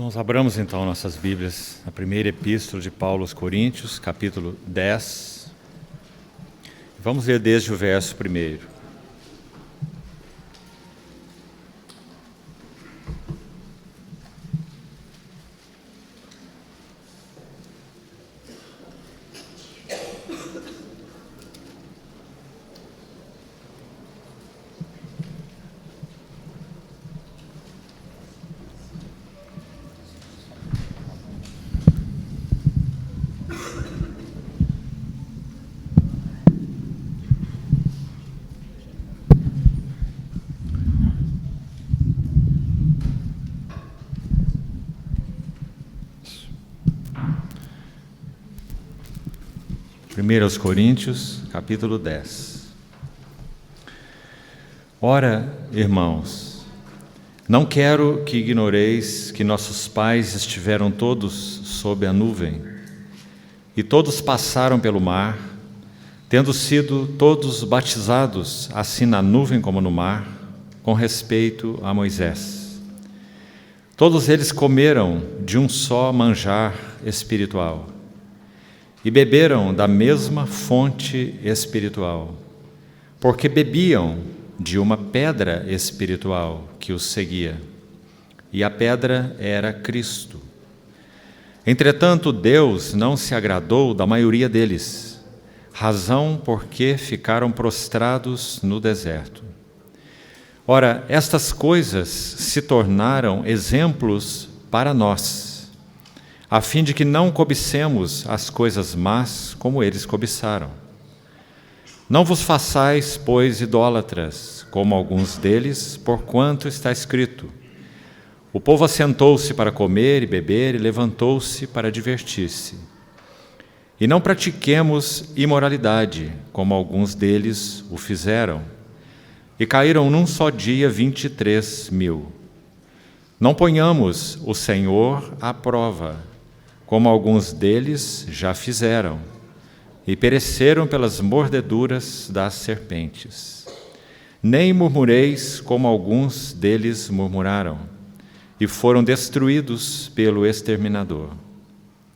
Nós abramos então nossas Bíblias na primeira epístola de Paulo aos Coríntios, capítulo 10. Vamos ler desde o verso 1. Primeiro aos Coríntios, capítulo 10. Ora, irmãos, não quero que ignoreis que nossos pais estiveram todos sob a nuvem, e todos passaram pelo mar, tendo sido todos batizados, assim na nuvem como no mar, com respeito a Moisés. Todos eles comeram de um só manjar espiritual, e beberam da mesma fonte espiritual, porque bebiam de uma pedra espiritual que os seguia, e a pedra era Cristo. Entretanto, Deus não se agradou da maioria deles, razão porque ficaram prostrados no deserto. Ora, estas coisas se tornaram exemplos para nós, a fim de que não cobicemos as coisas más como eles cobiçaram. Não vos façais, pois, idólatras, como alguns deles, porquanto está escrito: o povo assentou-se para comer e beber e levantou-se para divertir-se. E não pratiquemos imoralidade, como alguns deles o fizeram, e caíram num só dia 23.000. Não ponhamos o Senhor à prova, como alguns deles já fizeram, e pereceram pelas mordeduras das serpentes. Nem murmureis, como alguns deles murmuraram, e foram destruídos pelo exterminador.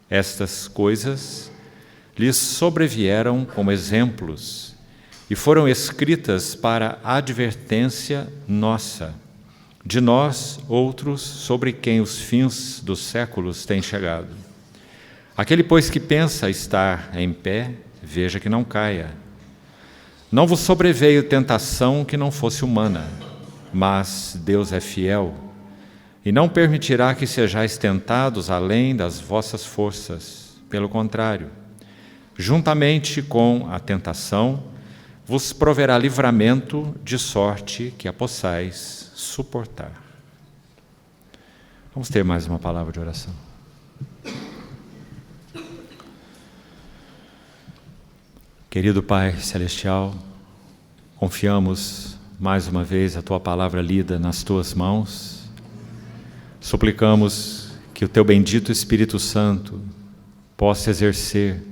Estas coisas lhes sobrevieram como exemplos, e foram escritas para advertência nossa, de nós outros, sobre quem os fins dos séculos têm chegado. Aquele, pois, que pensa estar em pé, veja que não caia. Não vos sobreveio tentação que não fosse humana, mas Deus é fiel, e não permitirá que sejais tentados além das vossas forças. Pelo contrário, juntamente com a tentação, vos proverá livramento, de sorte que a possais suportar. Vamos ter mais uma palavra de oração. Querido Pai Celestial, confiamos mais uma vez a Tua palavra lida nas Tuas mãos. Suplicamos que o Teu bendito Espírito Santo possa exercer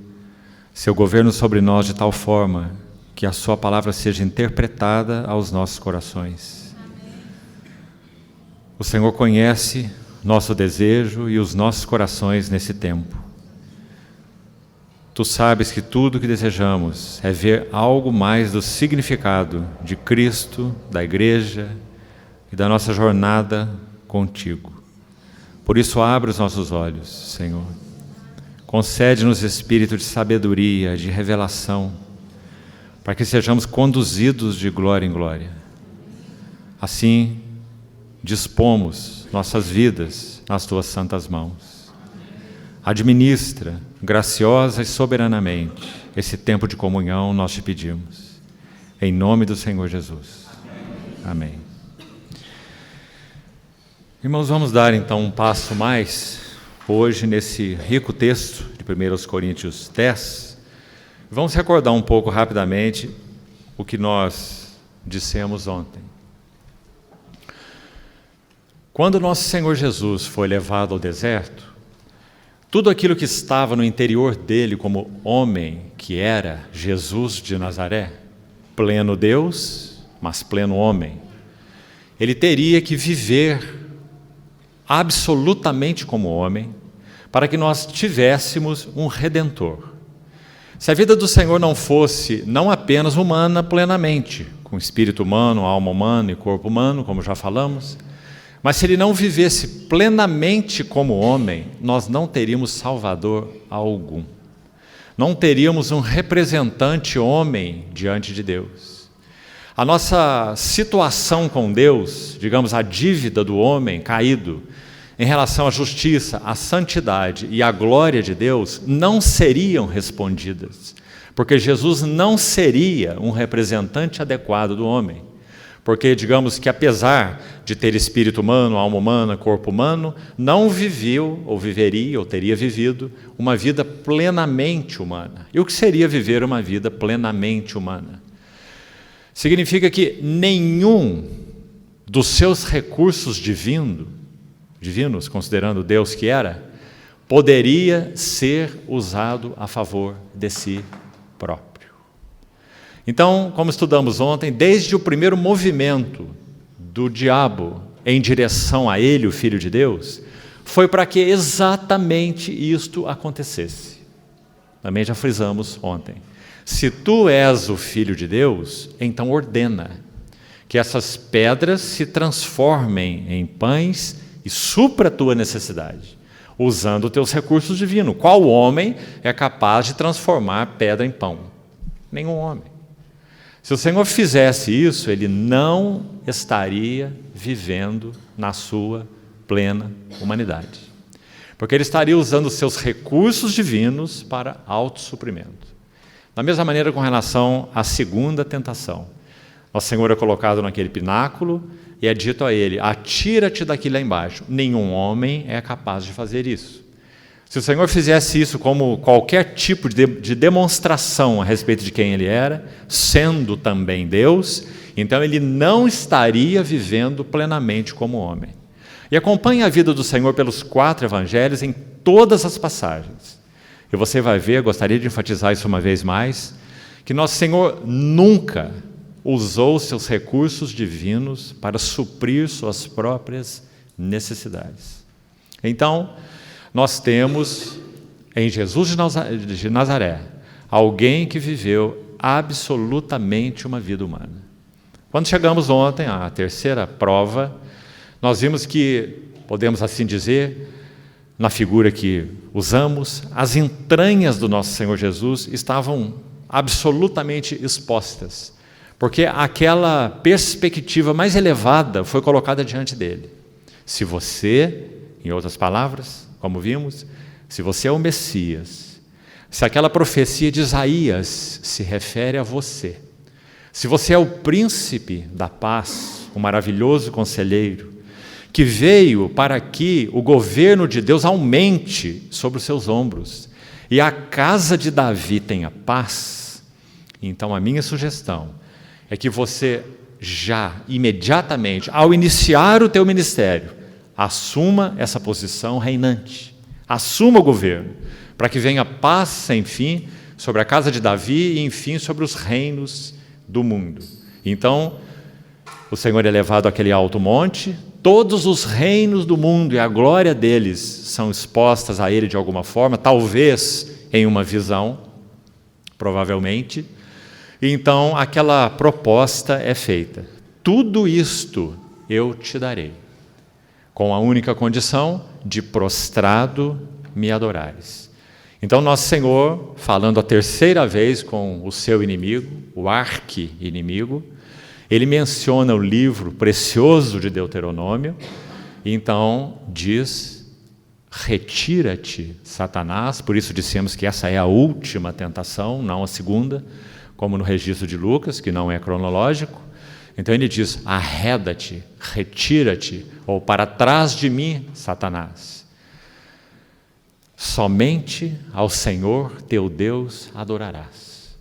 seu governo sobre nós de tal forma que a Sua palavra seja interpretada aos nossos corações. O Senhor conhece nosso desejo e os nossos corações nesse tempo. Tu sabes que tudo o que desejamos é ver algo mais do significado de Cristo, da Igreja e da nossa jornada contigo. Por isso, abre os nossos olhos, Senhor. Concede-nos espírito de sabedoria, de revelação, para que sejamos conduzidos de glória em glória. Assim, dispomos nossas vidas nas Tuas santas mãos. Administra, graciosa e soberanamente, esse tempo de comunhão, nós te pedimos. Em nome do Senhor Jesus. Amém. Irmãos, vamos dar então um passo mais, hoje, nesse rico texto de 1 Coríntios 10. Vamos recordar um pouco rapidamente o que nós dissemos ontem. Quando nosso Senhor Jesus foi levado ao deserto, tudo aquilo que estava no interior dele como homem, que era Jesus de Nazaré, pleno Deus, mas pleno homem, ele teria que viver absolutamente como homem, para que nós tivéssemos um Redentor. Se a vida do Senhor não fosse não apenas humana plenamente, com espírito humano, alma humana e corpo humano, como já falamos, mas se Ele não vivesse plenamente como homem, nós não teríamos Salvador algum. Não teríamos um representante homem diante de Deus. A nossa situação com Deus, digamos, a dívida do homem caído, em relação à justiça, à santidade e à glória de Deus, não seriam respondidas, porque Jesus não seria um representante adequado do homem. Porque, digamos que apesar de ter espírito humano, alma humana, corpo humano, não viveu, ou viveria, ou teria vivido, uma vida plenamente humana. E o que seria viver uma vida plenamente humana? Significa que nenhum dos seus recursos divinos, considerando Deus que era, poderia ser usado a favor de si próprio. Então, como estudamos ontem, desde o primeiro movimento do diabo em direção a ele, o Filho de Deus, foi para que exatamente isto acontecesse. Também já frisamos ontem. Se tu és o Filho de Deus, então ordena que essas pedras se transformem em pães e supra a tua necessidade, usando os teus recursos divinos. Qual homem é capaz de transformar pedra em pão? Nenhum homem. Se o Senhor fizesse isso, Ele não estaria vivendo na sua plena humanidade. Porque Ele estaria usando os seus recursos divinos para autossuprimento. Da mesma maneira com relação à segunda tentação. Nosso Senhor é colocado naquele pináculo e é dito a Ele, atira-te daqui lá embaixo. Nenhum homem é capaz de fazer isso. Se o Senhor fizesse isso como qualquer tipo de demonstração a respeito de quem Ele era, sendo também Deus, então Ele não estaria vivendo plenamente como homem. E acompanhe a vida do Senhor pelos 4 evangelhos em todas as passagens. E você vai ver, gostaria de enfatizar isso uma vez mais, que nosso Senhor nunca usou seus recursos divinos para suprir suas próprias necessidades. Então, nós temos em Jesus de Nazaré alguém que viveu absolutamente uma vida humana. Quando chegamos ontem à terceira prova, nós vimos que, podemos assim dizer, na figura que usamos, as entranhas do nosso Senhor Jesus estavam absolutamente expostas, porque aquela perspectiva mais elevada foi colocada diante dele. Se você, em outras palavras, como vimos, se você é o Messias, se aquela profecia de Isaías se refere a você, se você é o príncipe da paz, o maravilhoso conselheiro, que veio para que o governo de Deus aumente sobre os seus ombros e a casa de Davi tenha paz, então a minha sugestão é que você já, imediatamente, ao iniciar o teu ministério, assuma essa posição reinante, assuma o governo, para que venha paz sem fim sobre a casa de Davi e, enfim, sobre os reinos do mundo. Então, o Senhor é levado àquele alto monte, todos os reinos do mundo e a glória deles são expostas a Ele de alguma forma, talvez em uma visão, provavelmente. Então, aquela proposta é feita. Tudo isto eu te darei, com a única condição de prostrado me adorares. Então, nosso Senhor, falando a terceira vez com o seu inimigo, o arqui-inimigo, ele menciona o livro precioso de Deuteronômio, e então diz, retira-te, Satanás, por isso dissemos que essa é a última tentação, não a segunda, como no registro de Lucas, que não é cronológico. Então ele diz, arreda-te, retira-te, ou para trás de mim, Satanás. Somente ao Senhor teu Deus adorarás.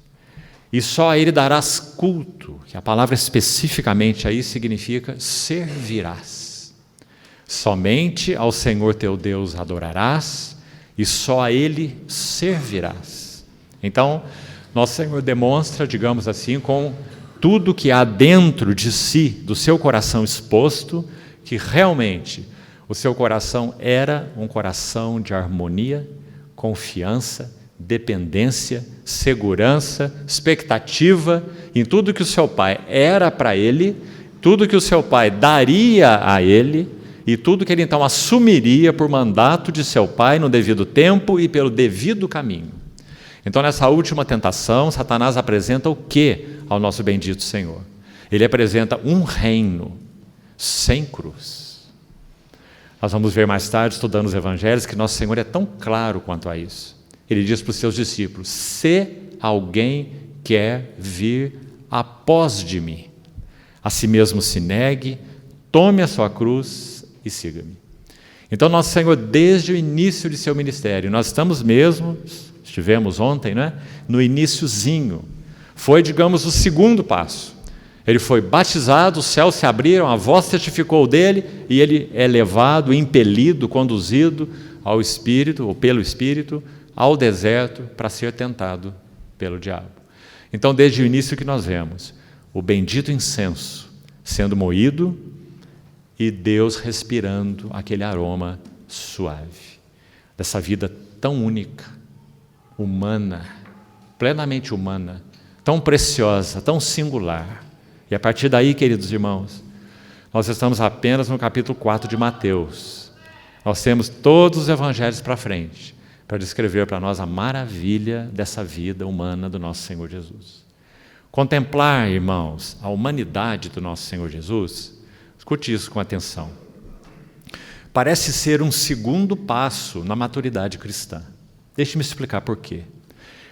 E só a Ele darás culto, que a palavra especificamente aí significa servirás. Somente ao Senhor teu Deus adorarás, e só a Ele servirás. Então, nosso Senhor demonstra, digamos assim, com tudo que há dentro de si, do seu coração exposto, que realmente O seu coração era um coração de harmonia, confiança, dependência, segurança, expectativa em tudo que o seu pai era para ele, tudo que o seu pai daria a ele e tudo que ele então assumiria por mandato de seu pai no devido tempo e pelo devido caminho. Então, nessa última tentação, Satanás apresenta o que ao nosso bendito Senhor? Ele apresenta um reino sem cruz. Nós vamos ver mais tarde, estudando os evangelhos, que nosso Senhor é tão claro quanto a isso. Ele diz para os seus discípulos: se alguém quer vir após de mim, a si mesmo se negue, tome a sua cruz e siga-me. Então, nosso Senhor, desde o início de seu ministério, nós estivemos ontem, né, no iniciozinho, foi, digamos, o segundo passo. Ele foi batizado, os céus se abriram, a voz testificou dele, e ele é levado, impelido, conduzido ao Espírito, ou pelo Espírito, ao deserto para ser tentado pelo diabo. Então, desde o início que nós vemos o bendito incenso sendo moído e Deus respirando aquele aroma suave, dessa vida tão única, humana, plenamente humana, tão preciosa, tão singular. E a partir daí, queridos irmãos, nós estamos apenas no capítulo 4 de Mateus. Nós temos todos os evangelhos para frente, para descrever para nós a maravilha dessa vida humana do nosso Senhor Jesus. Contemplar, irmãos, a humanidade do nosso Senhor Jesus, escute isso com atenção, parece ser um segundo passo na maturidade cristã. Deixe-me explicar por quê.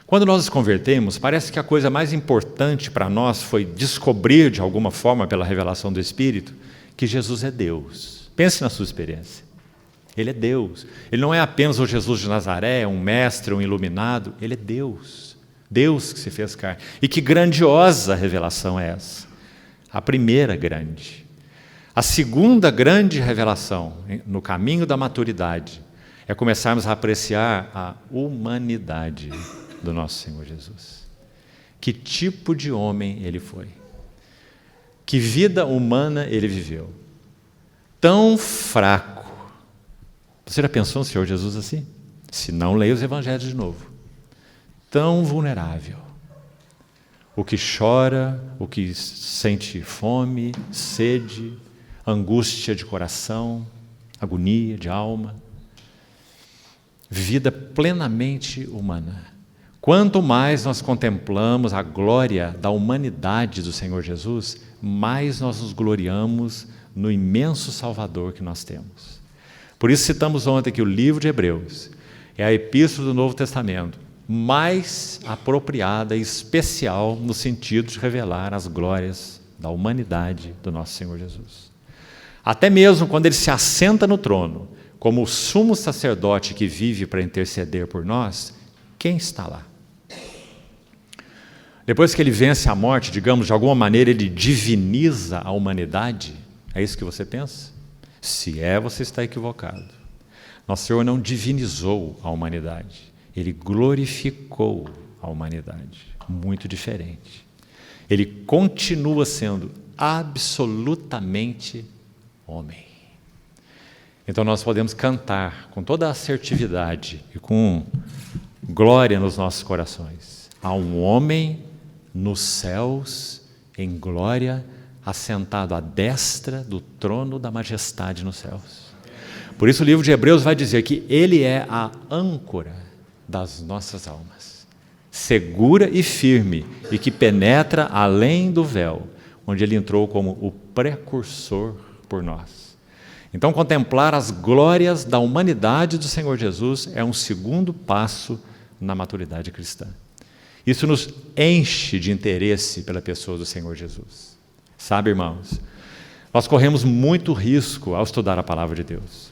Quando nós nos convertemos, parece que a coisa mais importante para nós foi descobrir, de alguma forma, pela revelação do Espírito, que Jesus é Deus. Pense na sua experiência. Ele é Deus. Ele não é apenas o Jesus de Nazaré, um mestre, um iluminado. Ele é Deus. Deus que se fez carne. E que grandiosa revelação é essa? A primeira grande. A segunda grande revelação, no caminho da maturidade, é começarmos a apreciar a humanidade do nosso Senhor Jesus. Que tipo de homem ele foi? Que vida humana ele viveu? Tão fraco. Você já pensou no Senhor Jesus assim? Se não, leia os evangelhos de novo. Tão vulnerável. O que chora, o que sente fome, sede, angústia de coração, agonia de alma. Vida plenamente humana. Quanto mais nós contemplamos a glória da humanidade do Senhor Jesus, mais nós nos gloriamos no imenso Salvador que nós temos. Por isso citamos ontem que o livro de Hebreus é a epístola do Novo Testamento mais apropriada e especial no sentido de revelar as glórias da humanidade do nosso Senhor Jesus. Até mesmo quando ele se assenta no trono, como o sumo sacerdote que vive para interceder por nós, quem está lá? Depois que ele vence a morte, digamos, de alguma maneira ele diviniza a humanidade. É isso que você pensa? Se é, você está equivocado. Nosso Senhor não divinizou a humanidade. Ele glorificou a humanidade. Muito diferente. Ele continua sendo absolutamente homem. Então nós podemos cantar com toda a assertividade e com glória nos nossos corações. Há um homem nos céus, em glória, assentado à destra do trono da majestade nos céus. Por isso o livro de Hebreus vai dizer que ele é a âncora das nossas almas, segura e firme, e que penetra além do véu, onde ele entrou como o precursor por nós. Então, contemplar as glórias da humanidade do Senhor Jesus é um segundo passo na maturidade cristã. Isso nos enche de interesse pela pessoa do Senhor Jesus. Sabe, irmãos, nós corremos muito risco ao estudar a palavra de Deus,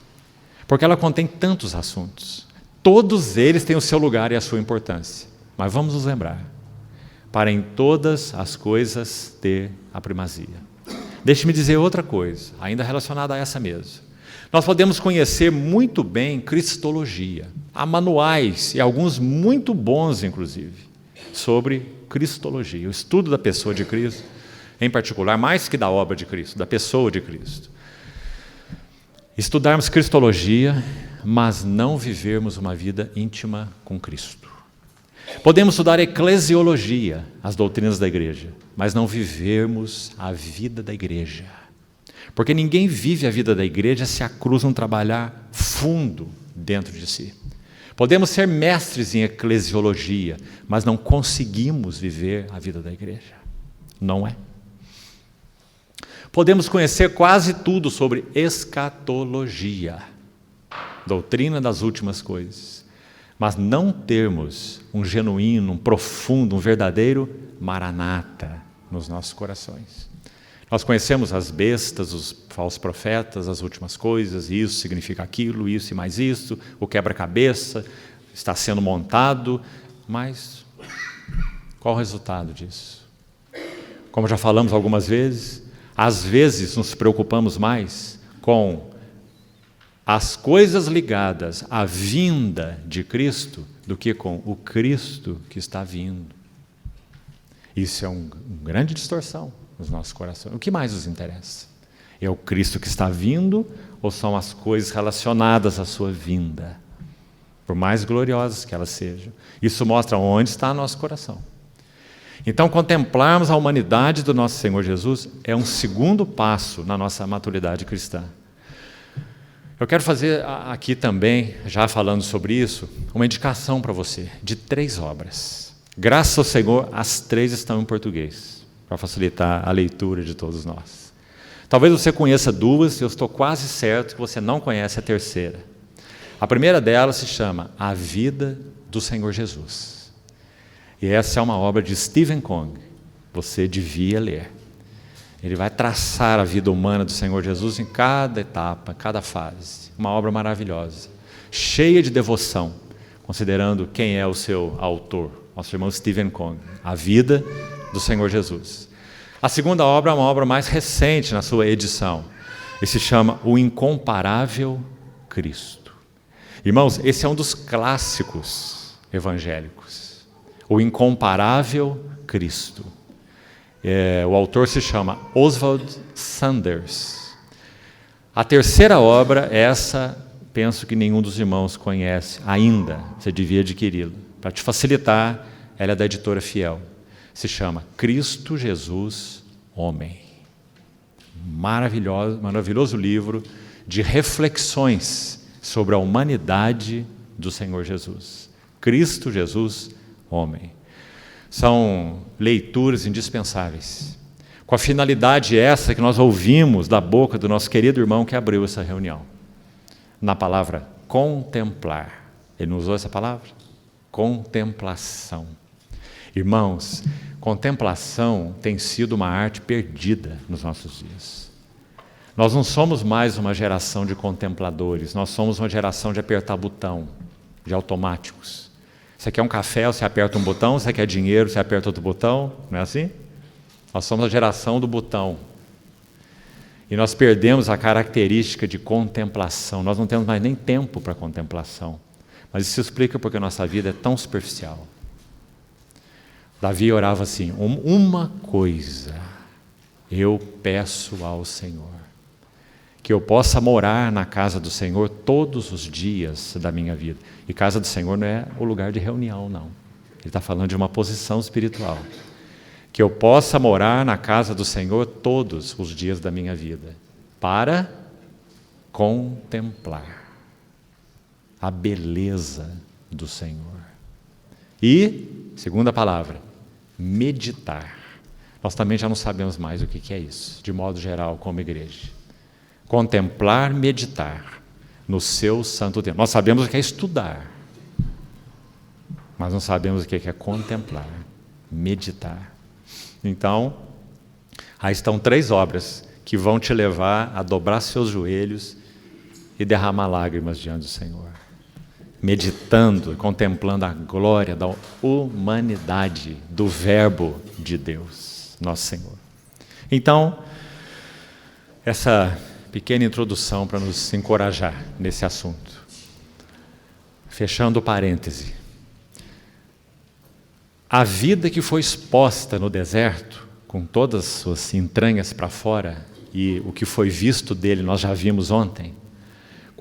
porque ela contém tantos assuntos. Todos eles têm o seu lugar e a sua importância. Mas vamos nos lembrar, para em todas as coisas ter a primazia. Deixe-me dizer outra coisa, ainda relacionada a essa mesmo. Nós podemos conhecer muito bem cristologia. Há manuais, e alguns muito bons, inclusive, sobre cristologia, o estudo da pessoa de Cristo, em particular, mais que da obra de Cristo, da pessoa de Cristo. estudarmos cristologia, mas não vivermos uma vida íntima com Cristo. Podemos estudar eclesiologia, as doutrinas da igreja, mas não vivermos a vida da igreja. Porque ninguém vive a vida da igreja se a cruz não trabalhar fundo dentro de si. Podemos ser mestres em eclesiologia, mas não conseguimos viver a vida da igreja. Não é. Podemos conhecer quase tudo sobre escatologia, doutrina das últimas coisas, mas não termos um genuíno, um profundo, um verdadeiro maranata nos nossos corações. Nós conhecemos as bestas, os falsos profetas, as últimas coisas, isso significa aquilo, isso e mais isso, o quebra-cabeça está sendo montado, mas qual o resultado disso? Como já falamos algumas vezes, às vezes nos preocupamos mais com as coisas ligadas à vinda de Cristo do que com o Cristo que está vindo. Isso é uma grande distorção nos nossos corações. O que mais nos interessa? É o Cristo que está vindo ou são as coisas relacionadas à sua vinda? Por mais gloriosas que elas sejam. Isso mostra onde está nosso coração. Então, contemplarmos a humanidade do nosso Senhor Jesus é um segundo passo na nossa maturidade cristã. Eu quero fazer aqui também, já falando sobre isso, uma indicação para você de 3 obras. Graças ao Senhor, as 3 estão em português, para facilitar a leitura de todos nós. Talvez você conheça 2, eu estou quase certo que você não conhece a terceira. A primeira delas se chama A Vida do Senhor Jesus. E essa é uma obra de Stephen Cong. Você devia ler. Ele vai traçar a vida humana do Senhor Jesus em cada etapa, cada fase. Uma obra maravilhosa, cheia de devoção, considerando quem é o seu autor, nosso irmão Stephen Cong. A Vida do Senhor Jesus. A segunda obra é uma obra mais recente na sua edição. E se chama O Incomparável Cristo. Irmãos, esse é um dos clássicos evangélicos. O Incomparável Cristo. O autor se chama Oswald Sanders. A terceira obra, essa, penso que nenhum dos irmãos conhece ainda. Você devia adquiri-la. Para te facilitar, ela é da editora Fiel. Se chama Cristo Jesus Homem. Maravilhoso livro de reflexões sobre a humanidade do Senhor Jesus. Cristo Jesus Homem. São leituras indispensáveis, com a finalidade essa que nós ouvimos da boca do nosso querido irmão que abriu essa reunião, na palavra contemplar. Ele não usou essa palavra? Contemplação. Irmãos, contemplação tem sido uma arte perdida nos nossos dias. Nós não somos mais uma geração de contempladores, nós somos uma geração de apertar botão, de automáticos. Você quer um café, você aperta um botão, você quer dinheiro, você aperta outro botão, não é assim? Nós somos a geração do botão. E nós perdemos a característica de contemplação, nós não temos mais nem tempo para contemplação. Mas isso explica porque a nossa vida é tão superficial. Davi orava assim: uma coisa eu peço ao Senhor, que eu possa morar na casa do Senhor todos os dias da minha vida. E casa do Senhor não é o lugar de reunião, não. Ele está falando de uma posição espiritual. Que eu possa morar na casa do Senhor todos os dias da minha vida, para contemplar a beleza do Senhor. E, segunda palavra, meditar. Nós também já não sabemos mais o que é isso, de modo geral, como igreja. Contemplar, meditar no seu santo tempo. Nós sabemos o que é estudar, mas não sabemos o que é contemplar, meditar. Então, aí estão 3 obras que vão te levar a dobrar seus joelhos e derramar lágrimas diante do Senhor. Meditando, contemplando a glória da humanidade do Verbo de Deus, nosso Senhor. Então, essa pequena introdução para nos encorajar nesse assunto. Fechando o parêntese. A vida que foi exposta no deserto, com todas as suas entranhas para fora, e o que foi visto dele nós já vimos ontem,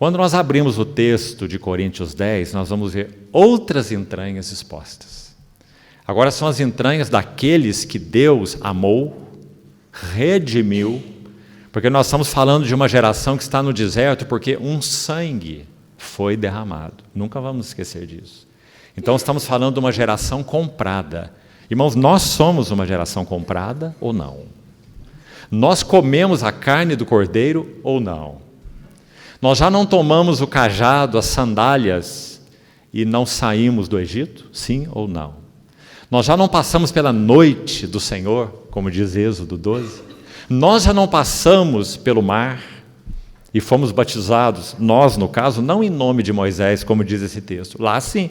Quando nós abrimos o texto de Coríntios 10, nós vamos ver outras entranhas expostas. Agora são as entranhas daqueles que Deus amou, redimiu, porque nós estamos falando de uma geração que está no deserto porque um sangue foi derramado. Nunca vamos esquecer disso. Então estamos falando de uma geração comprada. Irmãos, nós somos uma geração comprada ou não? Nós comemos a carne do cordeiro ou não? Nós já não tomamos o cajado, as sandálias e não saímos do Egito? Sim ou não? Nós já não passamos pela noite do Senhor, como diz Êxodo 12? Nós já não passamos pelo mar e fomos batizados, nós no caso, não em nome de Moisés, como diz esse texto. Lá sim,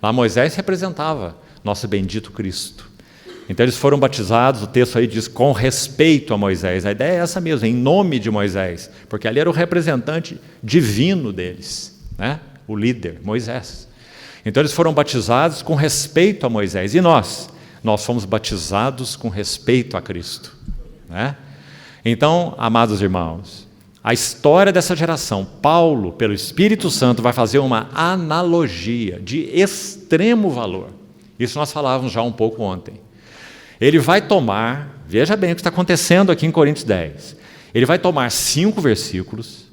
lá Moisés representava nosso bendito Cristo. Então eles foram batizados, o texto aí diz, com respeito a Moisés. A ideia é essa mesmo, em nome de Moisés, porque ali era o representante divino deles, né? O líder, Moisés. Então eles foram batizados com respeito a Moisés. E nós? Nós fomos batizados com respeito a Cristo, né? Então, amados irmãos, a história dessa geração, Paulo, pelo Espírito Santo, vai fazer uma analogia de extremo valor. Isso nós falávamos já um pouco ontem. Ele vai tomar, veja bem o que está acontecendo aqui em Coríntios 10. Ele vai tomar 5 versículos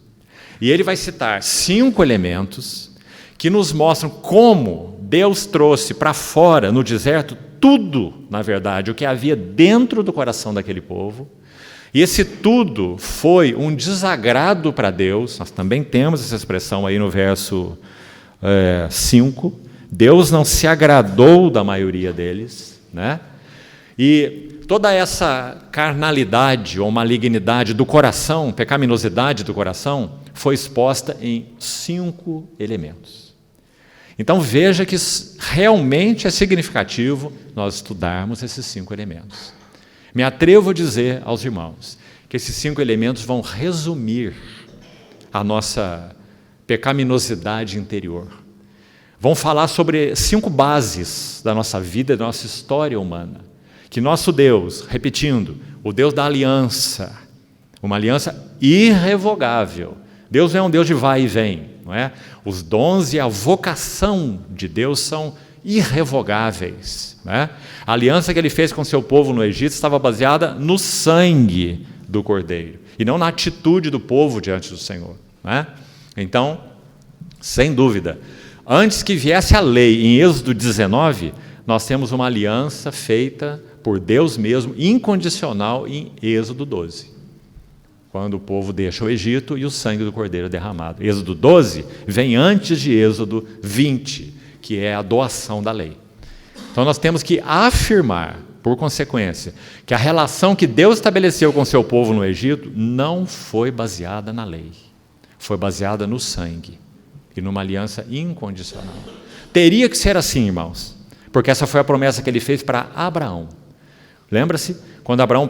e ele vai citar 5 elementos que nos mostram como Deus trouxe para fora, no deserto, tudo, na verdade, o que havia dentro do coração daquele povo. E esse tudo foi um desagrado para Deus. Nós também temos essa expressão aí no verso 5. Deus não se agradou da maioria deles, né? E toda essa carnalidade ou malignidade do coração, pecaminosidade do coração, foi exposta em 5 elementos. Então veja que realmente é significativo nós estudarmos esses 5 elementos. Me atrevo a dizer aos irmãos que esses 5 elementos vão resumir a nossa pecaminosidade interior. Vão falar sobre 5 bases da nossa vida, da nossa história humana. Que nosso Deus, repetindo, o Deus da aliança, uma aliança irrevogável. Deus não é um Deus de vai e vem, não é? Os dons e a vocação de Deus são irrevogáveis, não é? A aliança que ele fez com seu povo no Egito estava baseada no sangue do Cordeiro, e não na atitude do povo diante do Senhor, não é? Então, sem dúvida, antes que viesse a lei, em Êxodo 19, nós temos uma aliança feita por Deus mesmo, incondicional, em Êxodo 12. Quando o povo deixa o Egito e o sangue do Cordeiro é derramado. Êxodo 12 vem antes de Êxodo 20, que é a doação da lei. Então nós temos que afirmar, por consequência, que a relação que Deus estabeleceu com seu povo no Egito não foi baseada na lei, foi baseada no sangue e numa aliança incondicional. Teria que ser assim, irmãos, porque essa foi a promessa que ele fez para Abraão. Lembra-se? Quando Abraão,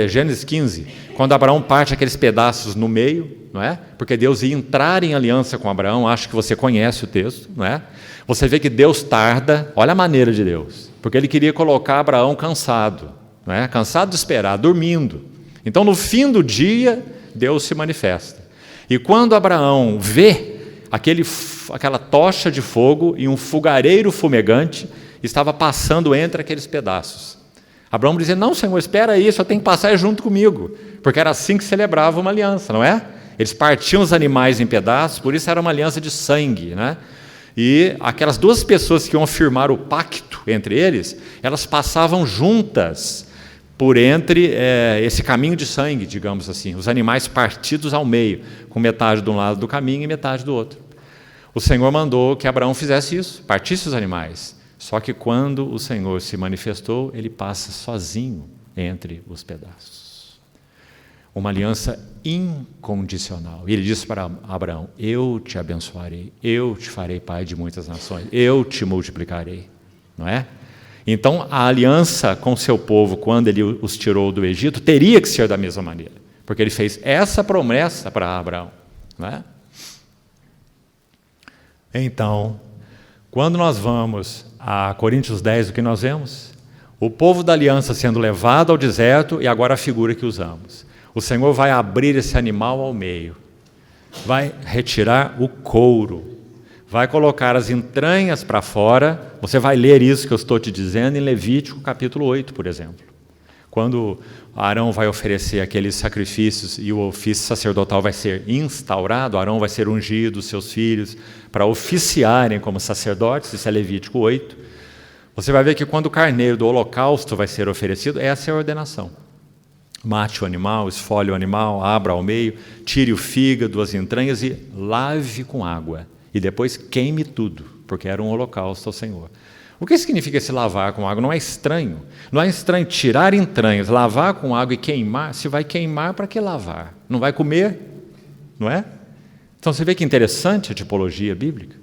Gênesis 15, quando Abraão parte aqueles pedaços no meio, não é? Porque Deus ia entrar em aliança com Abraão, acho que você conhece o texto, não é? Você vê que Deus tarda, olha a maneira de Deus, porque ele queria colocar Abraão cansado, não é? Cansado de esperar, dormindo. Então, no fim do dia, Deus se manifesta. E quando Abraão vê aquela tocha de fogo e um fogareiro fumegante estava passando entre aqueles pedaços, Abraão dizia, não, Senhor, espera aí, só tem que passar junto comigo, porque era assim que celebrava uma aliança, não é? Eles partiam os animais em pedaços, por isso era uma aliança de sangue, né? E aquelas 2 pessoas que iam firmar o pacto entre eles, elas passavam juntas por entre esse caminho de sangue, digamos assim, os animais partidos ao meio, com metade de um lado do caminho e metade do outro. O Senhor mandou que Abraão fizesse isso, partisse os animais. Só que quando o Senhor se manifestou, ele passa sozinho entre os pedaços. Uma aliança incondicional. E ele disse para Abraão, eu te abençoarei, eu te farei pai de muitas nações, eu te multiplicarei. Não é? Então, a aliança com seu povo, quando ele os tirou do Egito, teria que ser da mesma maneira. Porque ele fez essa promessa para Abraão. Não é? Então, quando nós vamos a Coríntios 10, o que nós vemos? O povo da aliança sendo levado ao deserto e agora a figura que usamos. O Senhor vai abrir esse animal ao meio. vai retirar o couro, vai colocar as entranhas para fora. Você vai ler isso que eu estou te dizendo em Levítico capítulo 8, por exemplo. Quando Arão vai oferecer aqueles sacrifícios e o ofício sacerdotal vai ser instaurado, Arão vai ser ungido, seus filhos, para oficiarem como sacerdotes, isso é Levítico 8. Você vai ver que quando o carneiro do holocausto vai ser oferecido, essa é a ordenação. Mate o animal, esfolhe o animal, abra ao meio, tire o fígado, as entranhas e lave com água. E depois queime tudo, porque era um holocausto ao Senhor. O que significa esse lavar com água? Não é estranho. Não é estranho tirar entranhas, lavar com água e queimar. Se vai queimar, para que lavar? Não vai comer? Não é? Então você vê que interessante a tipologia bíblica.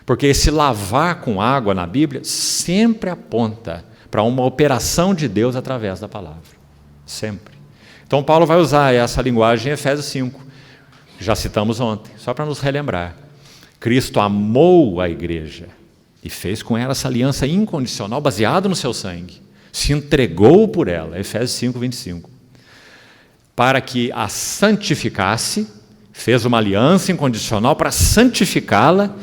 Porque esse lavar com água na Bíblia sempre aponta para uma operação de Deus através da palavra. Sempre. Então Paulo vai usar essa linguagem em Efésios 5. Já citamos ontem, só para nos relembrar. Cristo amou a igreja e fez com ela essa aliança incondicional baseada no seu sangue. Se entregou por ela, Efésios 5, 25. Para que a santificasse, fez uma aliança incondicional para santificá-la,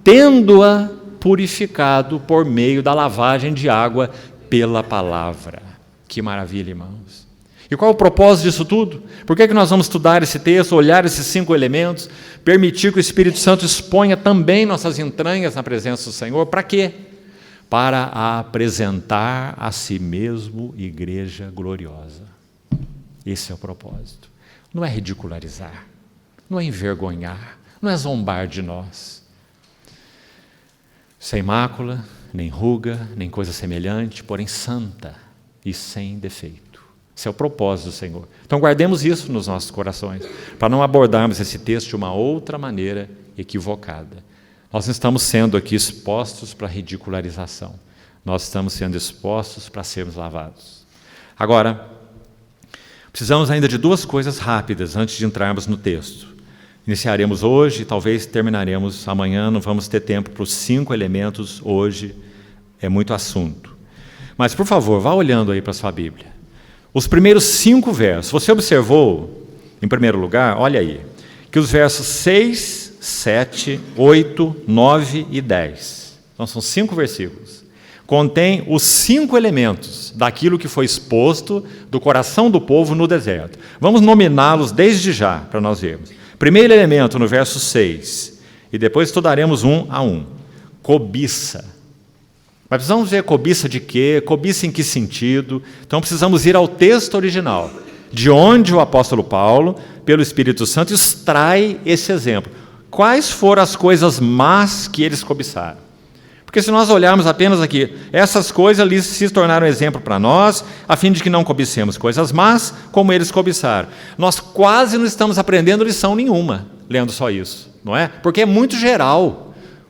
tendo-a purificado por meio da lavagem de água pela palavra. Que maravilha, irmãos. E qual é o propósito disso tudo? Por que nós vamos estudar esse texto, olhar esses 5 elementos, permitir que o Espírito Santo exponha também nossas entranhas na presença do Senhor? Para quê? Para apresentar a si mesmo igreja gloriosa. Esse é o propósito. Não é ridicularizar, não é envergonhar, não é zombar de nós. Sem mácula, nem ruga, nem coisa semelhante, porém santa e sem defeito. Esse é o propósito do Senhor. Então guardemos isso nos nossos corações, para não abordarmos esse texto de uma outra maneira equivocada. Nós não estamos sendo aqui expostos para ridicularização. Nós estamos sendo expostos para sermos lavados. Agora, precisamos ainda de 2 coisas rápidas antes de entrarmos no texto. Iniciaremos hoje e talvez terminaremos amanhã, não vamos ter tempo para os 5 elementos hoje, é muito assunto. Mas, por favor, vá olhando aí para a sua Bíblia. Os primeiros 5 versos, você observou, em primeiro lugar, olha aí, que os versos 6, 7, 8, 9 e 10, então são 5 versículos, contém os 5 elementos daquilo que foi exposto do coração do povo no deserto. Vamos nominá-los desde já, para nós vermos. Primeiro elemento no verso 6, e depois estudaremos um a um. Cobiça. Mas precisamos ver cobiça de quê? Cobiça em que sentido? Então precisamos ir ao texto original, de onde o apóstolo Paulo, pelo Espírito Santo, extrai esse exemplo. Quais foram as coisas más que eles cobiçaram? Porque se nós olharmos apenas aqui, essas coisas ali se tornaram exemplo para nós, a fim de que não cobicemos coisas más, como eles cobiçaram. Nós quase não estamos aprendendo lição nenhuma, lendo só isso, não é? Porque é muito geral.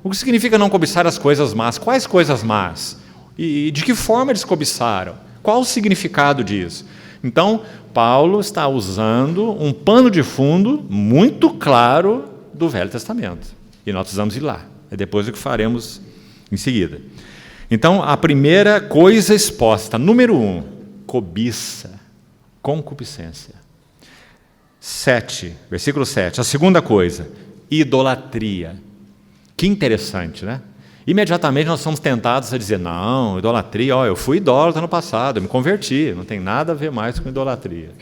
O que significa não cobiçar as coisas más? Quais coisas más? E de que forma eles cobiçaram? Qual o significado disso? Então, Paulo está usando um pano de fundo muito claro do Velho Testamento. E nós precisamos ir lá. É depois o que faremos em seguida. Então, a primeira coisa exposta, número 1, cobiça, concupiscência. 7, versículo 7. A segunda coisa, idolatria. Que interessante, né? Imediatamente nós somos tentados a dizer, não, idolatria, eu fui idólatra no passado, eu me converti, não tem nada a ver mais com idolatria.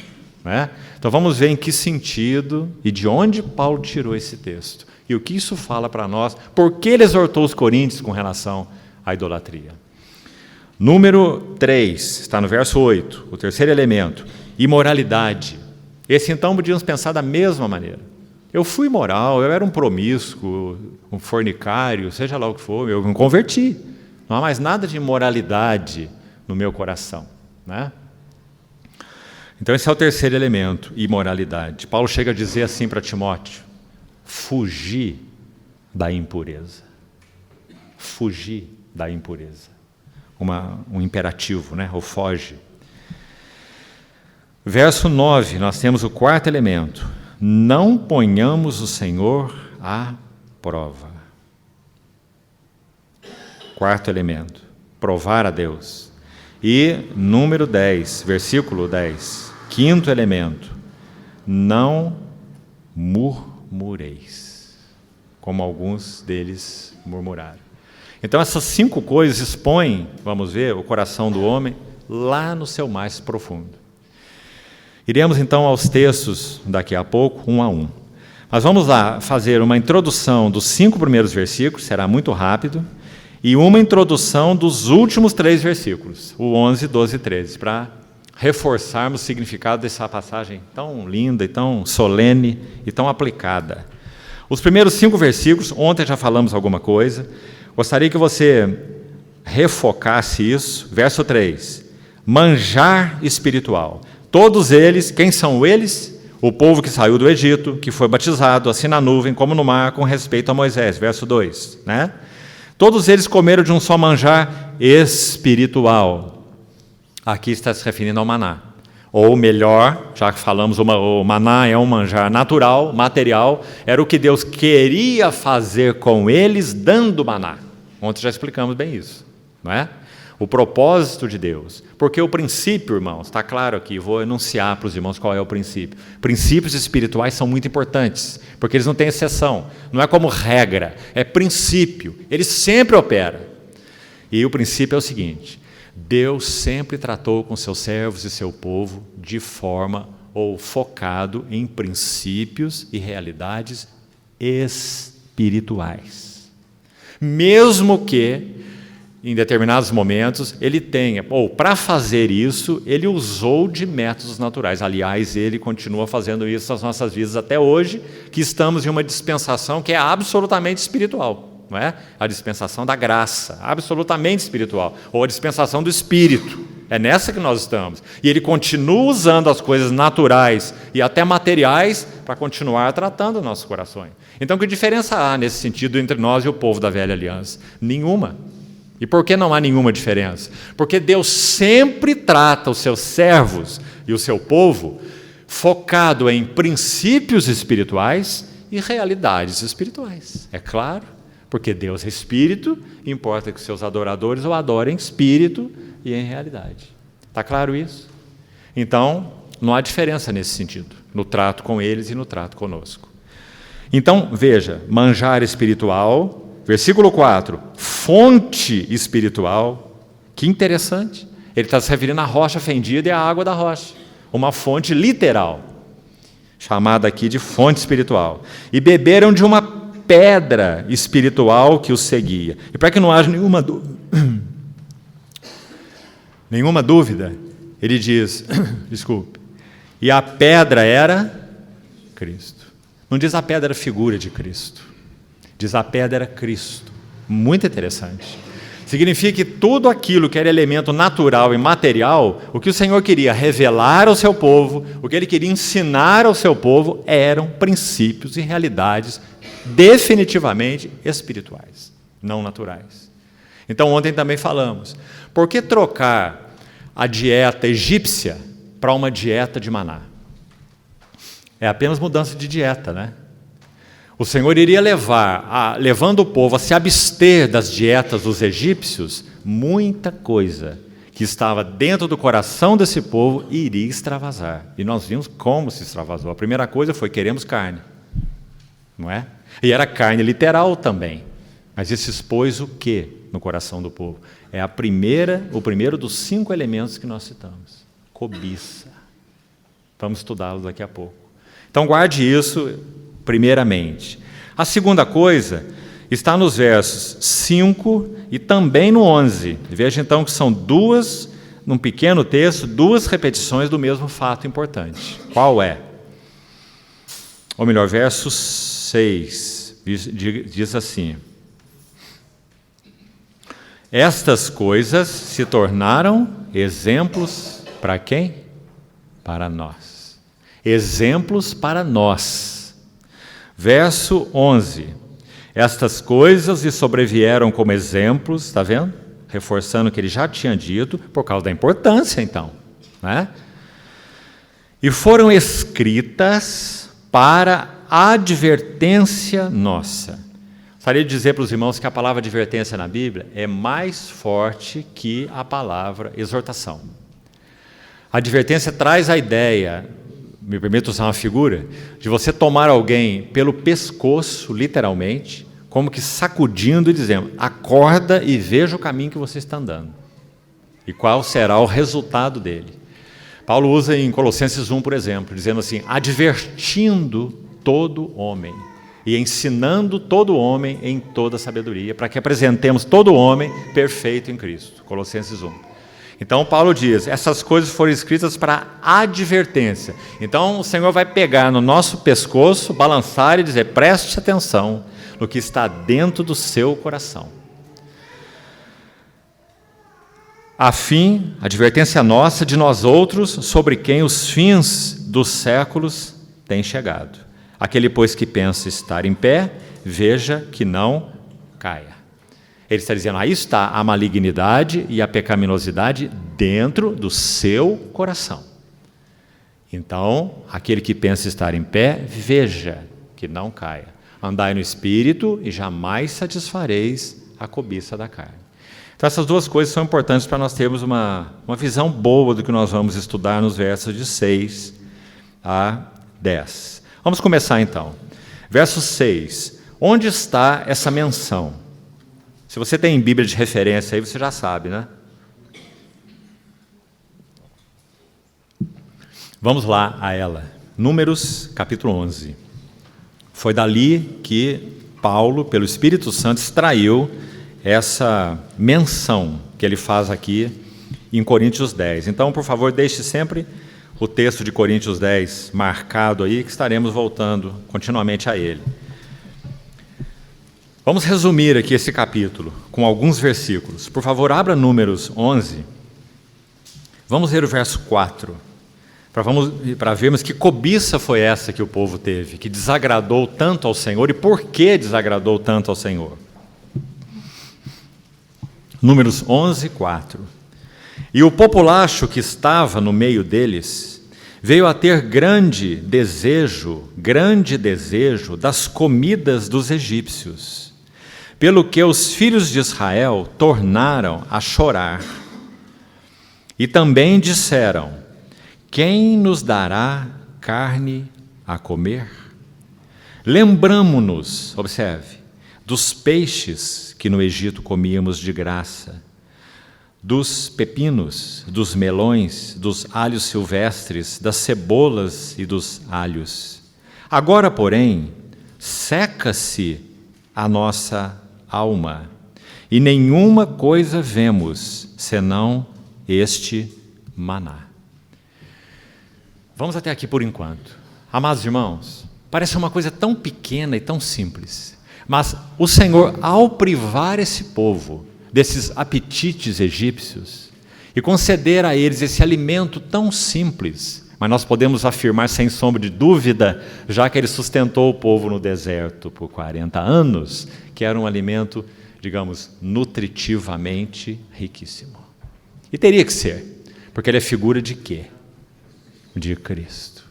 Né? Então vamos ver em que sentido e de onde Paulo tirou esse texto. E o que isso fala para nós, por que ele exortou os coríntios com relação à idolatria. Número 3, está no verso 8, o terceiro elemento, imoralidade. Esse então podíamos pensar da mesma maneira. Eu fui imoral, eu era um promíscuo, um fornicário, seja lá o que for, eu me converti. Não há mais nada de imoralidade no meu coração. Né? Então esse é o terceiro elemento, imoralidade. Paulo chega a dizer assim para Timóteo, fugir da impureza. Fugir da impureza. Um imperativo, né? Ou foge. Verso 9, nós temos o quarto elemento. Não ponhamos o Senhor à prova. Quarto elemento, provar a Deus. E número 10, versículo 10, quinto elemento, não murmureis, como alguns deles murmuraram. Então essas 5 coisas expõem, vamos ver, o coração do homem lá no seu mais profundo. Iremos então aos textos daqui a pouco, um a um. Mas vamos lá fazer uma introdução dos 5 primeiros versículos, será muito rápido, e uma introdução dos últimos 3 versículos, o 11, 12 e 13, para reforçarmos o significado dessa passagem tão linda e tão solene e tão aplicada. Os primeiros 5 versículos, ontem já falamos alguma coisa, gostaria que você refocasse isso. Verso 3, manjar espiritual. Todos eles, quem são eles? O povo que saiu do Egito, que foi batizado, assim na nuvem como no mar, com respeito a Moisés. Verso 2, né? Todos eles comeram de um só manjar espiritual. Aqui está se referindo ao maná. Ou melhor, já que falamos, o maná é um manjar natural, material, era o que Deus queria fazer com eles, dando maná. Ontem já explicamos bem isso, não é? O propósito de Deus. Porque o princípio, irmãos, está claro aqui, vou enunciar para os irmãos qual é o princípio. Princípios espirituais são muito importantes, porque eles não têm exceção. Não é como regra, é princípio. Ele sempre opera. E o princípio é o seguinte: Deus sempre tratou com seus servos e seu povo de forma ou focado em princípios e realidades espirituais. Mesmo que, em determinados momentos, ele tenha, ou para fazer isso, ele usou de métodos naturais. Aliás, ele continua fazendo isso nas nossas vidas até hoje, que estamos em uma dispensação que é absolutamente espiritual. Não é? A dispensação da graça, absolutamente espiritual, ou a dispensação do Espírito, é nessa que nós estamos. E ele continua usando as coisas naturais e até materiais para continuar tratando os nossos corações. Então, que diferença há nesse sentido entre nós e o povo da velha aliança? Nenhuma. E por que não há nenhuma diferença? Porque Deus sempre trata os seus servos e o seu povo focado em princípios espirituais e realidades espirituais, é claro. Porque Deus é espírito, importa que seus adoradores o adorem em espírito e em realidade. Está claro isso? Então, não há diferença nesse sentido, no trato com eles e no trato conosco. Então, veja, manjar espiritual, versículo 4, fonte espiritual, que interessante. Ele está se referindo à rocha fendida e à água da rocha, uma fonte literal, chamada aqui de fonte espiritual. E beberam de uma pedra espiritual que os seguia. E para que não haja nenhuma dúvida, ele diz, desculpe, e a pedra era Cristo. Não diz a pedra era figura de Cristo, diz a pedra era Cristo. Muito interessante. Significa que tudo aquilo que era elemento natural e material, o que o Senhor queria revelar ao seu povo, o que Ele queria ensinar ao seu povo, eram princípios e realidades definitivamente espirituais, não naturais. Então, ontem também falamos, por que trocar a dieta egípcia para uma dieta de maná? É apenas mudança de dieta, né? O Senhor iria levando o povo a se abster das dietas dos egípcios, muita coisa que estava dentro do coração desse povo iria extravasar. E nós vimos como se extravasou. A primeira coisa foi, queremos carne, não é? E era carne literal também. Mas isso expôs o que no coração do povo? É o primeiro dos 5 elementos que nós citamos. Cobiça. Vamos estudá-lo daqui a pouco. Então guarde isso primeiramente. A segunda coisa está nos versos 5 e também no 11. Veja então que são num pequeno texto, 2 repetições do mesmo fato importante. Qual é? Ou melhor, verso 6 diz assim: estas coisas se tornaram exemplos para quem? Para nós. Exemplos para nós. Verso 11: estas coisas lhe sobrevieram como exemplos, está vendo? Reforçando o que ele já tinha dito, por causa da importância, então, né? E foram escritas para advertência nossa. Gostaria de dizer para os irmãos que a palavra advertência na Bíblia é mais forte que a palavra exortação. A advertência traz a ideia, me permito usar uma figura, de você tomar alguém pelo pescoço, literalmente, como que sacudindo e dizendo: acorda e veja o caminho que você está andando. E qual será o resultado dele. Paulo usa em Colossenses 1, por exemplo, dizendo assim: advertindo todo homem e ensinando todo homem em toda sabedoria, para que apresentemos todo homem perfeito em Cristo. Colossenses 1. Então Paulo diz, essas coisas foram escritas para advertência. Então o Senhor vai pegar no nosso pescoço, balançar e dizer: preste atenção no que está dentro do seu coração. A fim, advertência nossa de nós outros, sobre quem os fins dos séculos têm chegado. Aquele, pois, que pensa estar em pé, veja que não caia. Ele está dizendo, aí está a malignidade e a pecaminosidade dentro do seu coração. Então, aquele que pensa estar em pé, veja que não caia. Andai no Espírito e jamais satisfareis a cobiça da carne. Então, essas duas coisas são importantes para nós termos uma visão boa do que nós vamos estudar nos versos de 6 a 10. Vamos começar então. Verso 6. Onde está essa menção? Se você tem Bíblia de referência aí, você já sabe, né? Vamos lá a ela. Números, capítulo 11. Foi dali que Paulo, pelo Espírito Santo, extraiu essa menção que ele faz aqui em Coríntios 10. Então, por favor, deixe sempre o texto de Coríntios 10 marcado aí, que estaremos voltando continuamente a ele. Vamos resumir aqui esse capítulo com alguns versículos. Por favor, abra Números 11. Vamos ler o verso 4, para vermos que cobiça foi essa que o povo teve, que desagradou tanto ao Senhor e por que desagradou tanto ao Senhor. Números 11, 4. E o populacho que estava no meio deles veio a ter grande desejo das comidas dos egípcios, pelo que os filhos de Israel tornaram a chorar. E também disseram: quem nos dará carne a comer? Lembramo-nos, observe, dos peixes que no Egito comíamos de graça, dos pepinos, dos melões, dos alhos silvestres, das cebolas e dos alhos. Agora, porém, seca-se a nossa alma, e nenhuma coisa vemos, senão este maná. Vamos até aqui por enquanto. Amados irmãos, parece uma coisa tão pequena e tão simples, mas o Senhor, ao privar esse povo desses apetites egípcios e conceder a eles esse alimento tão simples, mas nós podemos afirmar sem sombra de dúvida, já que ele sustentou o povo no deserto por 40 anos, que era um alimento, digamos, nutritivamente riquíssimo. E teria que ser, porque ele é figura de quê? De Cristo.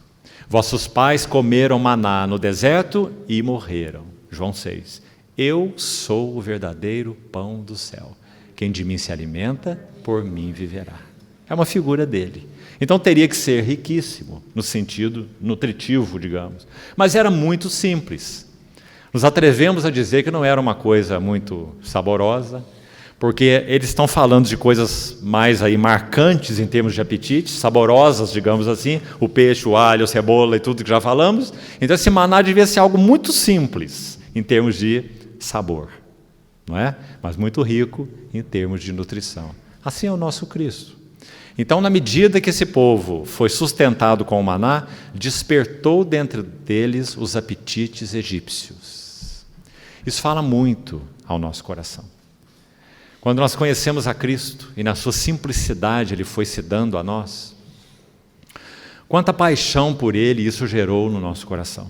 Vossos pais comeram maná no deserto e morreram. João 6. Eu sou o verdadeiro pão do céu. Quem de mim se alimenta, por mim viverá. É uma figura dele. Então teria que ser riquíssimo, no sentido nutritivo, digamos. Mas era muito simples. Nos atrevemos a dizer que não era uma coisa muito saborosa, porque eles estão falando de coisas mais aí marcantes em termos de apetite, saborosas, digamos assim, o peixe, o alho, a cebola e tudo que já falamos. Então esse maná devia ser algo muito simples em termos de sabor, não é? Mas muito rico em termos de nutrição. Assim é o nosso Cristo. Então, na medida que esse povo foi sustentado com o maná, despertou dentro deles os apetites egípcios. Isso fala muito ao nosso coração. Quando nós conhecemos a Cristo e na sua simplicidade Ele foi se dando a nós, quanta paixão por Ele isso gerou no nosso coração.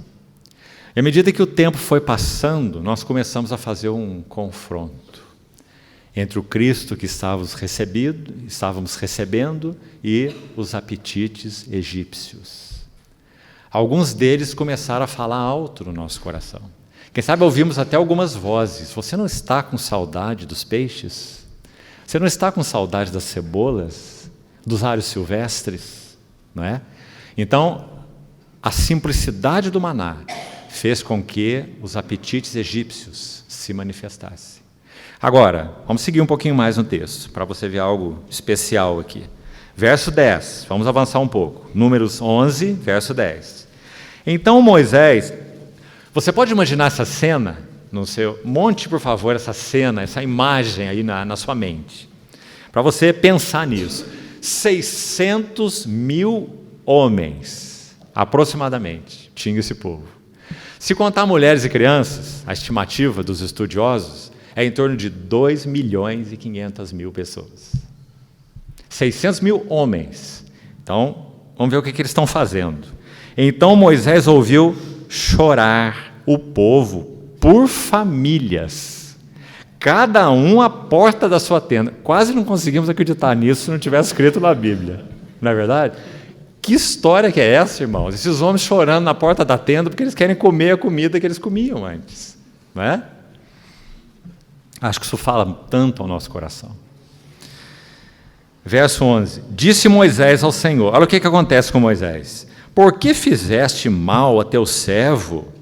E à medida que o tempo foi passando, nós começamos a fazer um confronto entre o Cristo que estávamos recebendo e os apetites egípcios. Alguns deles começaram a falar alto no nosso coração. Quem sabe ouvimos até algumas vozes. Você não está com saudade dos peixes? Você não está com saudade das cebolas? Dos alhos silvestres? Não é? Então, a simplicidade do maná fez com que os apetites egípcios se manifestassem. Agora, vamos seguir um pouquinho mais no texto, para você ver algo especial aqui. Verso 10, vamos avançar um pouco. Números 11, verso 10. Então Moisés, você pode imaginar essa cena no seu... Monte, por favor, essa cena, essa imagem aí na sua mente, para você pensar nisso. 600 mil homens, aproximadamente, tinha esse povo. Se contar mulheres e crianças, a estimativa dos estudiosos é em torno de 2 milhões e 500 mil pessoas. 600 mil homens. Então, vamos ver o que eles estão fazendo. Então Moisés ouviu chorar o povo por famílias, cada um à porta da sua tenda. Quase não conseguimos acreditar nisso se não tivesse escrito na Bíblia, não é verdade? Que história que é essa, irmãos? Esses homens chorando na porta da tenda porque eles querem comer a comida que eles comiam antes, não é? Acho que isso fala tanto ao nosso coração. Verso 11. Disse Moisés ao Senhor, olha o que acontece com Moisés. Por que fizeste mal a teu servo,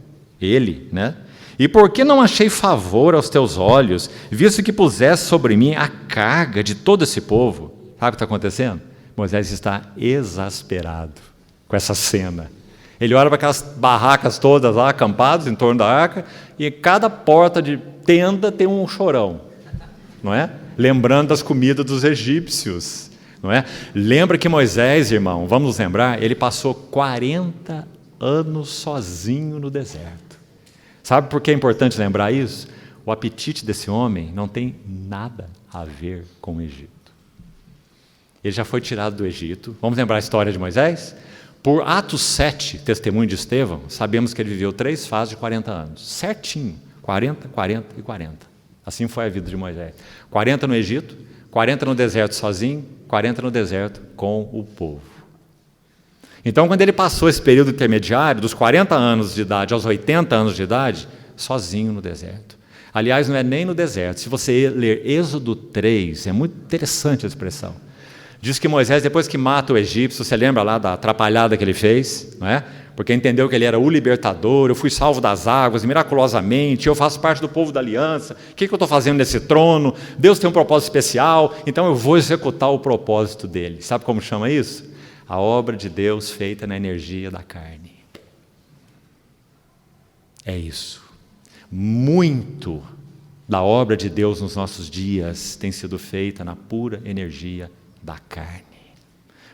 ele, né? E por que não achei favor aos teus olhos, visto que puseste sobre mim a carga de todo esse povo? Sabe o que está acontecendo? Moisés está exasperado com essa cena. Ele olha para aquelas barracas todas lá, acampadas em torno da arca, e em cada porta de tenda tem um chorão, não é? Lembrando das comidas dos egípcios, não é? Lembra que Moisés, irmão, vamos nos lembrar, ele passou 40 anos sozinho no deserto. Sabe por que é importante lembrar isso? O apetite desse homem não tem nada a ver com o Egito. Ele já foi tirado do Egito. Vamos lembrar a história de Moisés? Por Atos 7, testemunho de Estevão, sabemos que ele viveu 3 fases de 40 anos. Certinho. 40, 40 e 40. Assim foi a vida de Moisés. 40 no Egito, 40 no deserto sozinho, 40 no deserto com o povo. Então, quando ele passou esse período intermediário, dos 40 anos de idade aos 80 anos de idade, sozinho no deserto. Aliás, não é nem no deserto. Se você ler Êxodo 3, é muito interessante a expressão. Diz que Moisés, depois que mata o egípcio, você lembra lá da atrapalhada que ele fez, não é? Porque entendeu que ele era o libertador, eu fui salvo das águas, miraculosamente, eu faço parte do povo da aliança, o que eu estou fazendo nesse trono? Deus tem um propósito especial, então eu vou executar o propósito dele. Sabe como chama isso? A obra de Deus feita na energia da carne. É isso. Muito da obra de Deus nos nossos dias tem sido feita na pura energia da carne.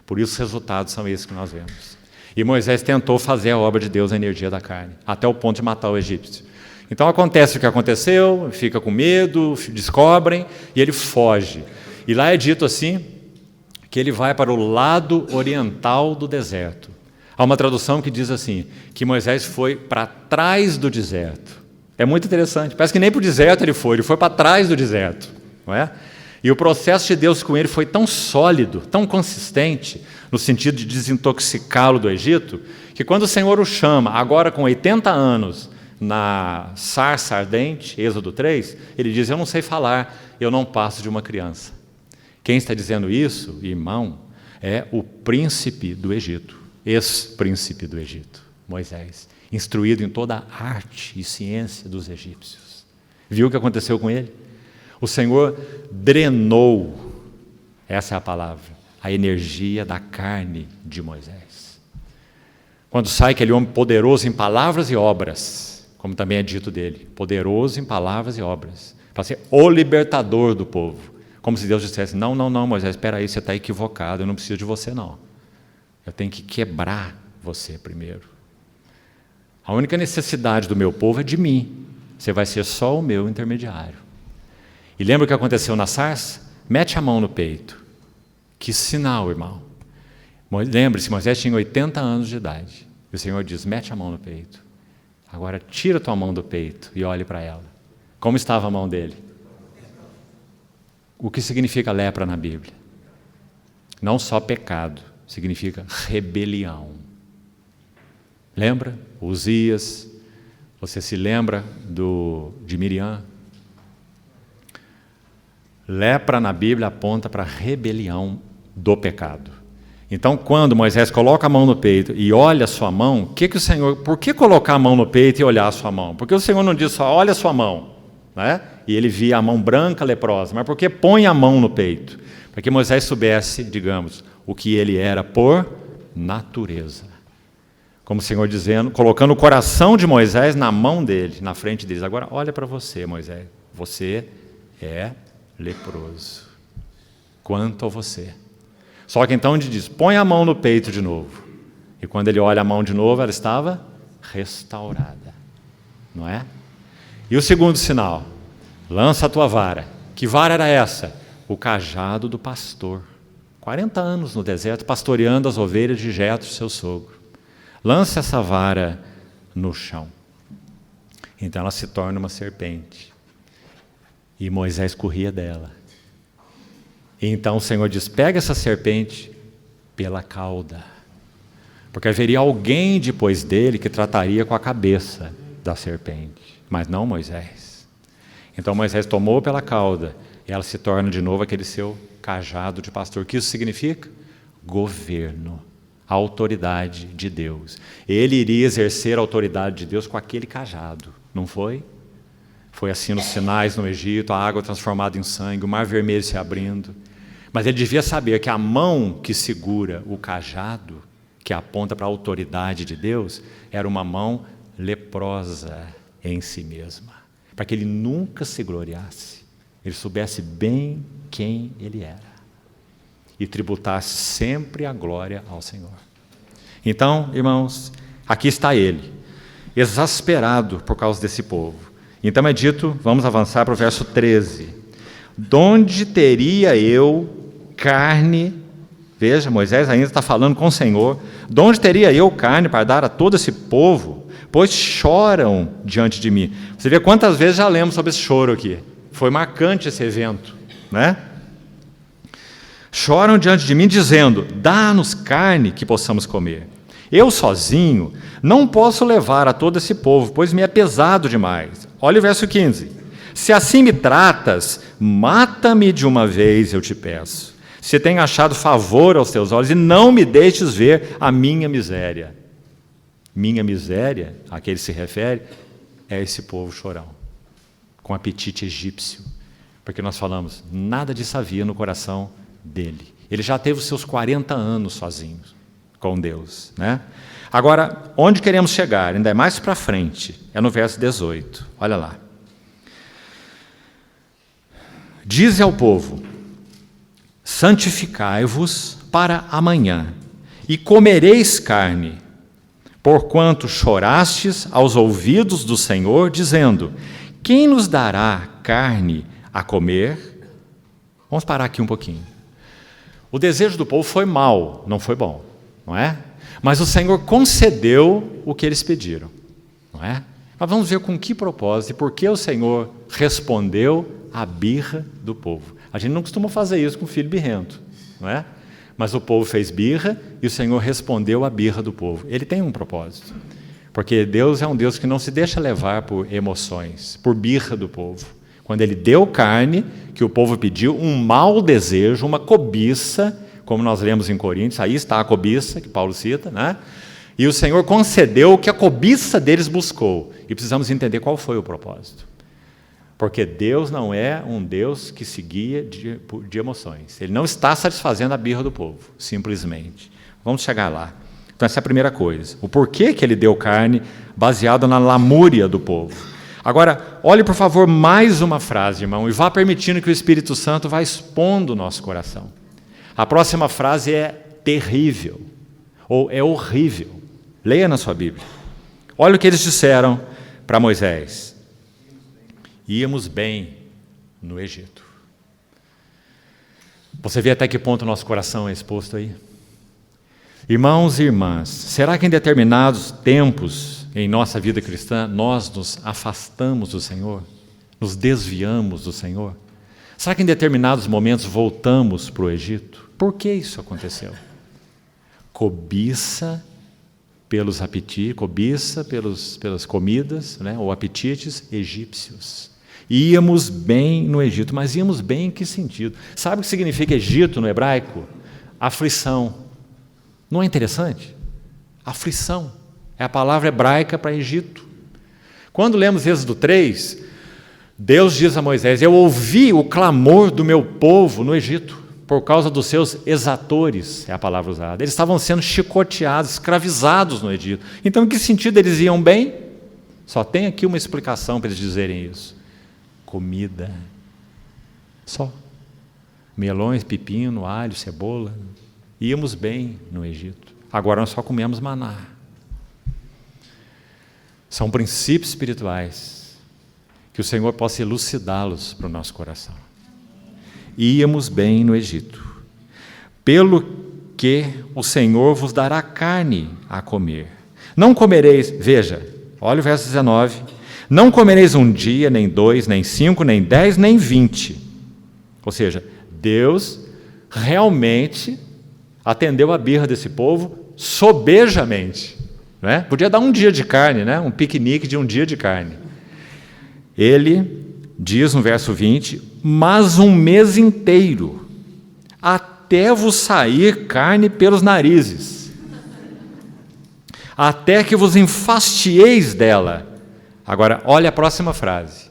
Por isso os resultados são esses que nós vemos. E Moisés tentou fazer a obra de Deus na energia da carne, até o ponto de matar o egípcio. Então acontece o que aconteceu, fica com medo, descobrem, e ele foge. E lá é dito assim, que ele vai para o lado oriental do deserto. Há uma tradução que diz assim, que Moisés foi para trás do deserto. É muito interessante, parece que nem para o deserto ele foi para trás do deserto, não é? E o processo de Deus com ele foi tão sólido, tão consistente, no sentido de desintoxicá-lo do Egito, que quando o Senhor o chama, agora com 80 anos, na sarça ardente, Êxodo 3, ele diz, eu não sei falar, eu não passo de uma criança. Quem está dizendo isso, irmão, é o príncipe do Egito, ex-príncipe do Egito, Moisés, instruído em toda a arte e ciência dos egípcios. Viu o que aconteceu com ele? O Senhor drenou, essa é a palavra, a energia da carne de Moisés. Quando sai aquele homem poderoso em palavras e obras, como também é dito dele, poderoso em palavras e obras, para ser o libertador do povo. Como se Deus dissesse, não, Moisés, espera aí, você está equivocado, eu não preciso de você não. Eu tenho que quebrar você primeiro. A única necessidade do meu povo é de mim, você vai ser só o meu intermediário. E lembra o que aconteceu na sarça? Mete a mão no peito. Que sinal, irmão. Lembre-se, Moisés tinha 80 anos de idade. E o Senhor diz, mete a mão no peito. Agora tira tua mão do peito e olhe para ela. Como estava a mão dele? O que significa lepra na Bíblia? Não só pecado, significa rebelião. Lembra? Uzias, você se lembra de Miriam? Lepra na Bíblia aponta para a rebelião do pecado. Então, quando Moisés coloca a mão no peito e olha a sua mão, por que colocar a mão no peito e olhar a sua mão? Porque o Senhor não diz só, olha a sua mão, né? E ele via a mão branca, leprosa, mas por que põe a mão no peito? Para que Moisés soubesse, digamos, o que ele era por natureza. Como o Senhor dizendo, colocando o coração de Moisés na mão dele, na frente deles. Agora, olha para você, Moisés, você é leproso. Quanto a você. Só que então ele diz, põe a mão no peito de novo. E quando ele olha a mão de novo, ela estava restaurada. Não é? E o segundo sinal, lança a tua vara. Que vara era essa? O cajado do pastor. 40 anos no deserto, pastoreando as ovelhas de Jetro, seu sogro. Lança essa vara no chão. Então ela se torna uma serpente. E Moisés corria dela. E então o Senhor diz, pega essa serpente pela cauda. Porque haveria alguém depois dele que trataria com a cabeça da serpente. Mas não Moisés. Então Moisés tomou pela cauda. E ela se torna de novo aquele seu cajado de pastor. O que isso significa? Governo. A autoridade de Deus. Ele iria exercer a autoridade de Deus com aquele cajado. Não foi? Foi assim nos sinais no Egito, a água transformada em sangue, o mar vermelho se abrindo. Mas ele devia saber que a mão que segura o cajado, que aponta para a autoridade de Deus, era uma mão leprosa em si mesma. Para que ele nunca se gloriasse. Ele soubesse bem quem ele era. E tributasse sempre a glória ao Senhor. Então, irmãos, aqui está ele, exasperado por causa desse povo. Então é dito, vamos avançar para o verso 13. Donde teria eu carne, veja, Moisés ainda está falando com o Senhor, donde teria eu carne para dar a todo esse povo, pois choram diante de mim. Você vê quantas vezes já lemos sobre esse choro aqui. Foi marcante esse evento, né? Choram diante de mim dizendo, dá-nos carne que possamos comer. Eu sozinho não posso levar a todo esse povo, pois me é pesado demais. Olha o verso 15. Se assim me tratas, mata-me de uma vez, eu te peço. Se tenho achado favor aos teus olhos, e não me deixes ver a minha miséria. Minha miséria, a que ele se refere, é esse povo chorão, com apetite egípcio. Porque nós falamos, nada disso havia no coração dele. Ele já teve os seus 40 anos sozinho com Deus, né? Agora, onde queremos chegar? Ainda é mais para frente, é no verso 18. Olha lá. Dize ao povo, santificai-vos para amanhã, e comereis carne, porquanto chorastes aos ouvidos do Senhor, dizendo, quem nos dará carne a comer? Vamos parar aqui um pouquinho. O desejo do povo foi mau, não foi bom, não é? Mas o Senhor concedeu o que eles pediram, não é? Mas vamos ver com que propósito e por que o Senhor respondeu à birra do povo. A gente não costuma fazer isso com o filho birrento, não é? Mas o povo fez birra e o Senhor respondeu à birra do povo. Ele tem um propósito, porque Deus é um Deus que não se deixa levar por emoções, por birra do povo. Quando ele deu carne, que o povo pediu, um mau desejo, uma cobiça, como nós lemos em Coríntios, aí está a cobiça, que Paulo cita, né? E o Senhor concedeu o que a cobiça deles buscou. E precisamos entender qual foi o propósito. Porque Deus não é um Deus que se guia de emoções. Ele não está satisfazendo a birra do povo, simplesmente. Vamos chegar lá. Então essa é a primeira coisa. O porquê que ele deu carne baseado na lamúria do povo. Agora, olhe, por favor, mais uma frase, irmão, e vá permitindo que o Espírito Santo vá expondo o nosso coração. A próxima frase é terrível, ou é horrível. Leia na sua Bíblia. Olha o que eles disseram para Moisés. Íamos bem no Egito. Você vê até que ponto o nosso coração é exposto aí? Irmãos e irmãs, será que em determinados tempos em nossa vida cristã, nós nos afastamos do Senhor? Nos desviamos do Senhor? Será que em determinados momentos voltamos para o Egito? Por que isso aconteceu? Cobiça pelos apetites, cobiça pelas comidas, né, ou apetites egípcios. Íamos bem no Egito, mas íamos bem em que sentido? Sabe o que significa Egito no hebraico? Aflição, Não é interessante? Aflição é a palavra hebraica para Egito. Quando lemos Êxodo 3, Deus diz a Moisés: eu ouvi o clamor do meu povo no Egito, por causa dos seus exatores, é a palavra usada. Eles estavam sendo chicoteados, escravizados no Egito. Então, em que sentido eles iam bem? Só tem aqui uma explicação para eles dizerem isso: comida. Só. Melões, pepino, alho, cebola. Íamos bem no Egito. Agora nós só comemos maná. São princípios espirituais que o Senhor possa elucidá-los para o nosso coração. Íamos bem no Egito, pelo que o Senhor vos dará carne a comer. Não comereis, veja, olha o verso 19, não comereis um dia, nem 2, nem 5, nem 10, nem 20. Ou seja, Deus realmente atendeu a birra desse povo sobejamente. Né? Podia dar um dia de carne, né? Um piquenique de um dia de carne. Ele diz no verso 20, mas um mês inteiro, até vos sair carne pelos narizes, até que vos enfastieis dela. Agora, olha a próxima frase: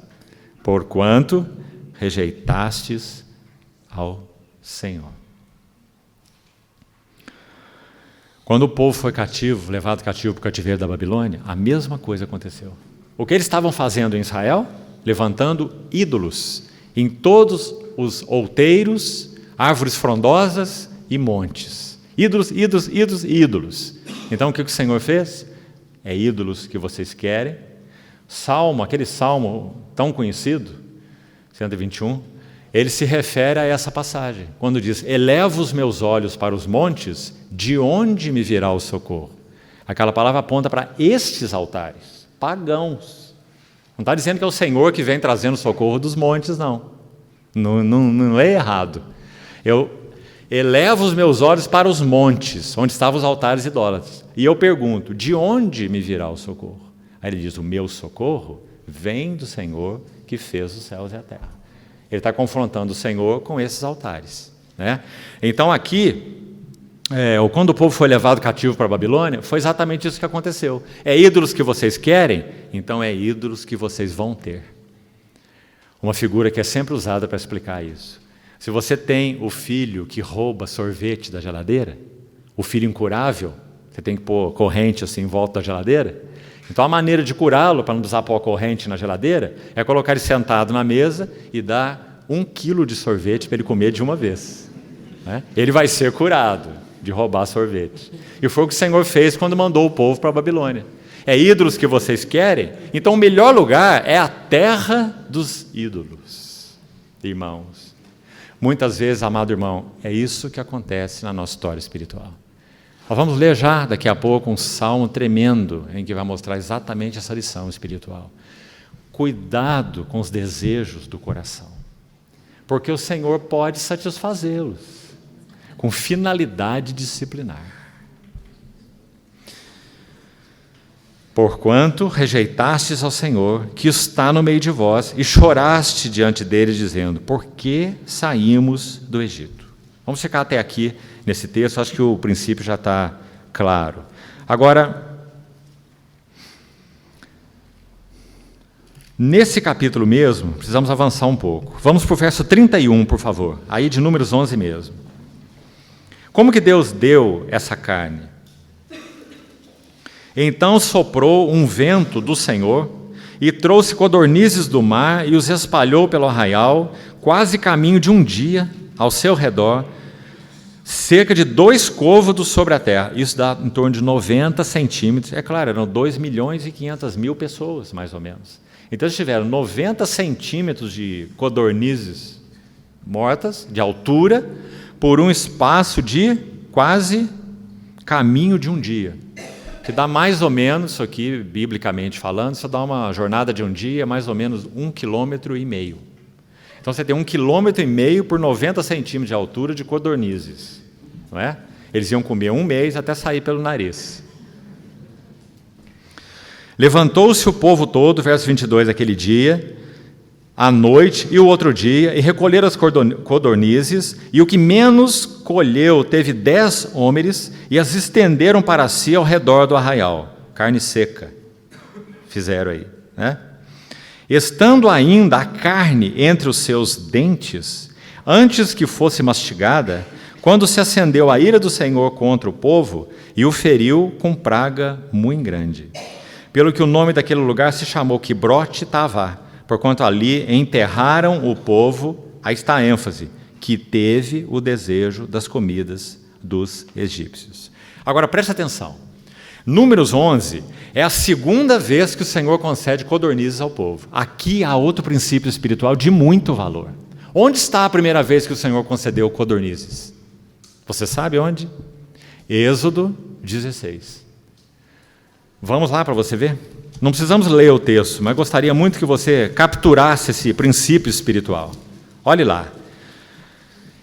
porquanto rejeitastes ao Senhor. Quando o povo foi cativo, levado cativo para o cativeiro da Babilônia, a mesma coisa aconteceu. O que eles estavam fazendo em Israel? Levantando ídolos em todos os outeiros, árvores frondosas e montes. Ídolos, ídolos, ídolos e ídolos. Então o que o Senhor fez? É ídolos que vocês querem. Salmo, aquele salmo tão conhecido, 121, ele se refere a essa passagem, quando diz: elevo os meus olhos para os montes, de onde me virá o socorro? Aquela palavra aponta para estes altares, pagãos. Não está dizendo que é o Senhor que vem trazendo socorro dos montes, não. Não é errado. Eu elevo os meus olhos para os montes, onde estavam os altares idólatras. E eu pergunto: de onde me virá o socorro? Aí ele diz: o meu socorro vem do Senhor que fez os céus e a terra. Ele está confrontando o Senhor com esses altares. Né? Então aqui, quando o povo foi levado cativo para a Babilônia, foi exatamente isso que aconteceu. É ídolos que vocês querem? Então é ídolos que vocês vão ter. Uma figura que é sempre usada para explicar isso. Se você tem o filho que rouba sorvete da geladeira, o filho incurável, você tem que pôr corrente assim em volta da geladeira. Então a maneira de curá-lo, para não precisar pôr a corrente na geladeira, é colocar ele sentado na mesa e dar 1 quilo de sorvete para ele comer de uma vez. Né? Ele vai ser curado de roubar sorvete. E foi o que o Senhor fez quando mandou o povo para a Babilônia. É ídolos que vocês querem? Então o melhor lugar é a terra dos ídolos. Irmãos, muitas vezes, amado irmão, é isso que acontece na nossa história espiritual. Nós vamos ler já daqui a pouco um salmo tremendo em que vai mostrar exatamente essa lição espiritual. Cuidado com os desejos do coração, porque o Senhor pode satisfazê-los com finalidade disciplinar. Porquanto rejeitastes ao Senhor, que está no meio de vós, e choraste diante dele, dizendo: por que saímos do Egito? Vamos ficar até aqui nesse texto, acho que o princípio já está claro. Agora, nesse capítulo mesmo, precisamos avançar um pouco. Vamos para o verso 31, por favor, aí de Números 11 mesmo. Como que Deus deu essa carne? Então soprou um vento do Senhor e trouxe codornizes do mar e os espalhou pelo arraial, quase caminho de um dia ao seu redor, cerca de 2 côvados sobre a terra. Isso dá em torno de 90 centímetros. É claro, eram 2.500.000 pessoas, mais ou menos. Então eles tiveram 90 centímetros de codornizes mortas, de altura, por um espaço de quase caminho de um dia. Que dá mais ou menos, isso aqui, biblicamente falando, isso dá uma jornada de um dia, mais ou menos 1,5 km. Então você tem 1,5 km por 90 centímetros de altura de codornizes. Não é? Eles iam comer 1 mês até sair pelo nariz. Levantou-se o povo todo, verso 22, aquele dia, à noite e o outro dia, e recolheram as codornizes, e o que menos colheu teve 10 homeres, e as estenderam para si ao redor do arraial. Carne seca, fizeram aí, né? Estando ainda a carne entre os seus dentes, antes que fosse mastigada, quando se acendeu a ira do Senhor contra o povo, e o feriu com praga muito grande. Pelo que o nome daquele lugar se chamou Quibrote Tavá, porquanto ali enterraram o povo, aí está a ênfase, que teve o desejo das comidas dos egípcios. Agora preste atenção, Números 11 é a segunda vez que o Senhor concede codornizes ao povo. Aqui há outro princípio espiritual de muito valor. Onde está a primeira vez que o Senhor concedeu codornizes? Você sabe onde? Êxodo 16. Vamos lá para você ver? Não precisamos ler o texto, mas gostaria muito que você capturasse esse princípio espiritual. Olhe lá.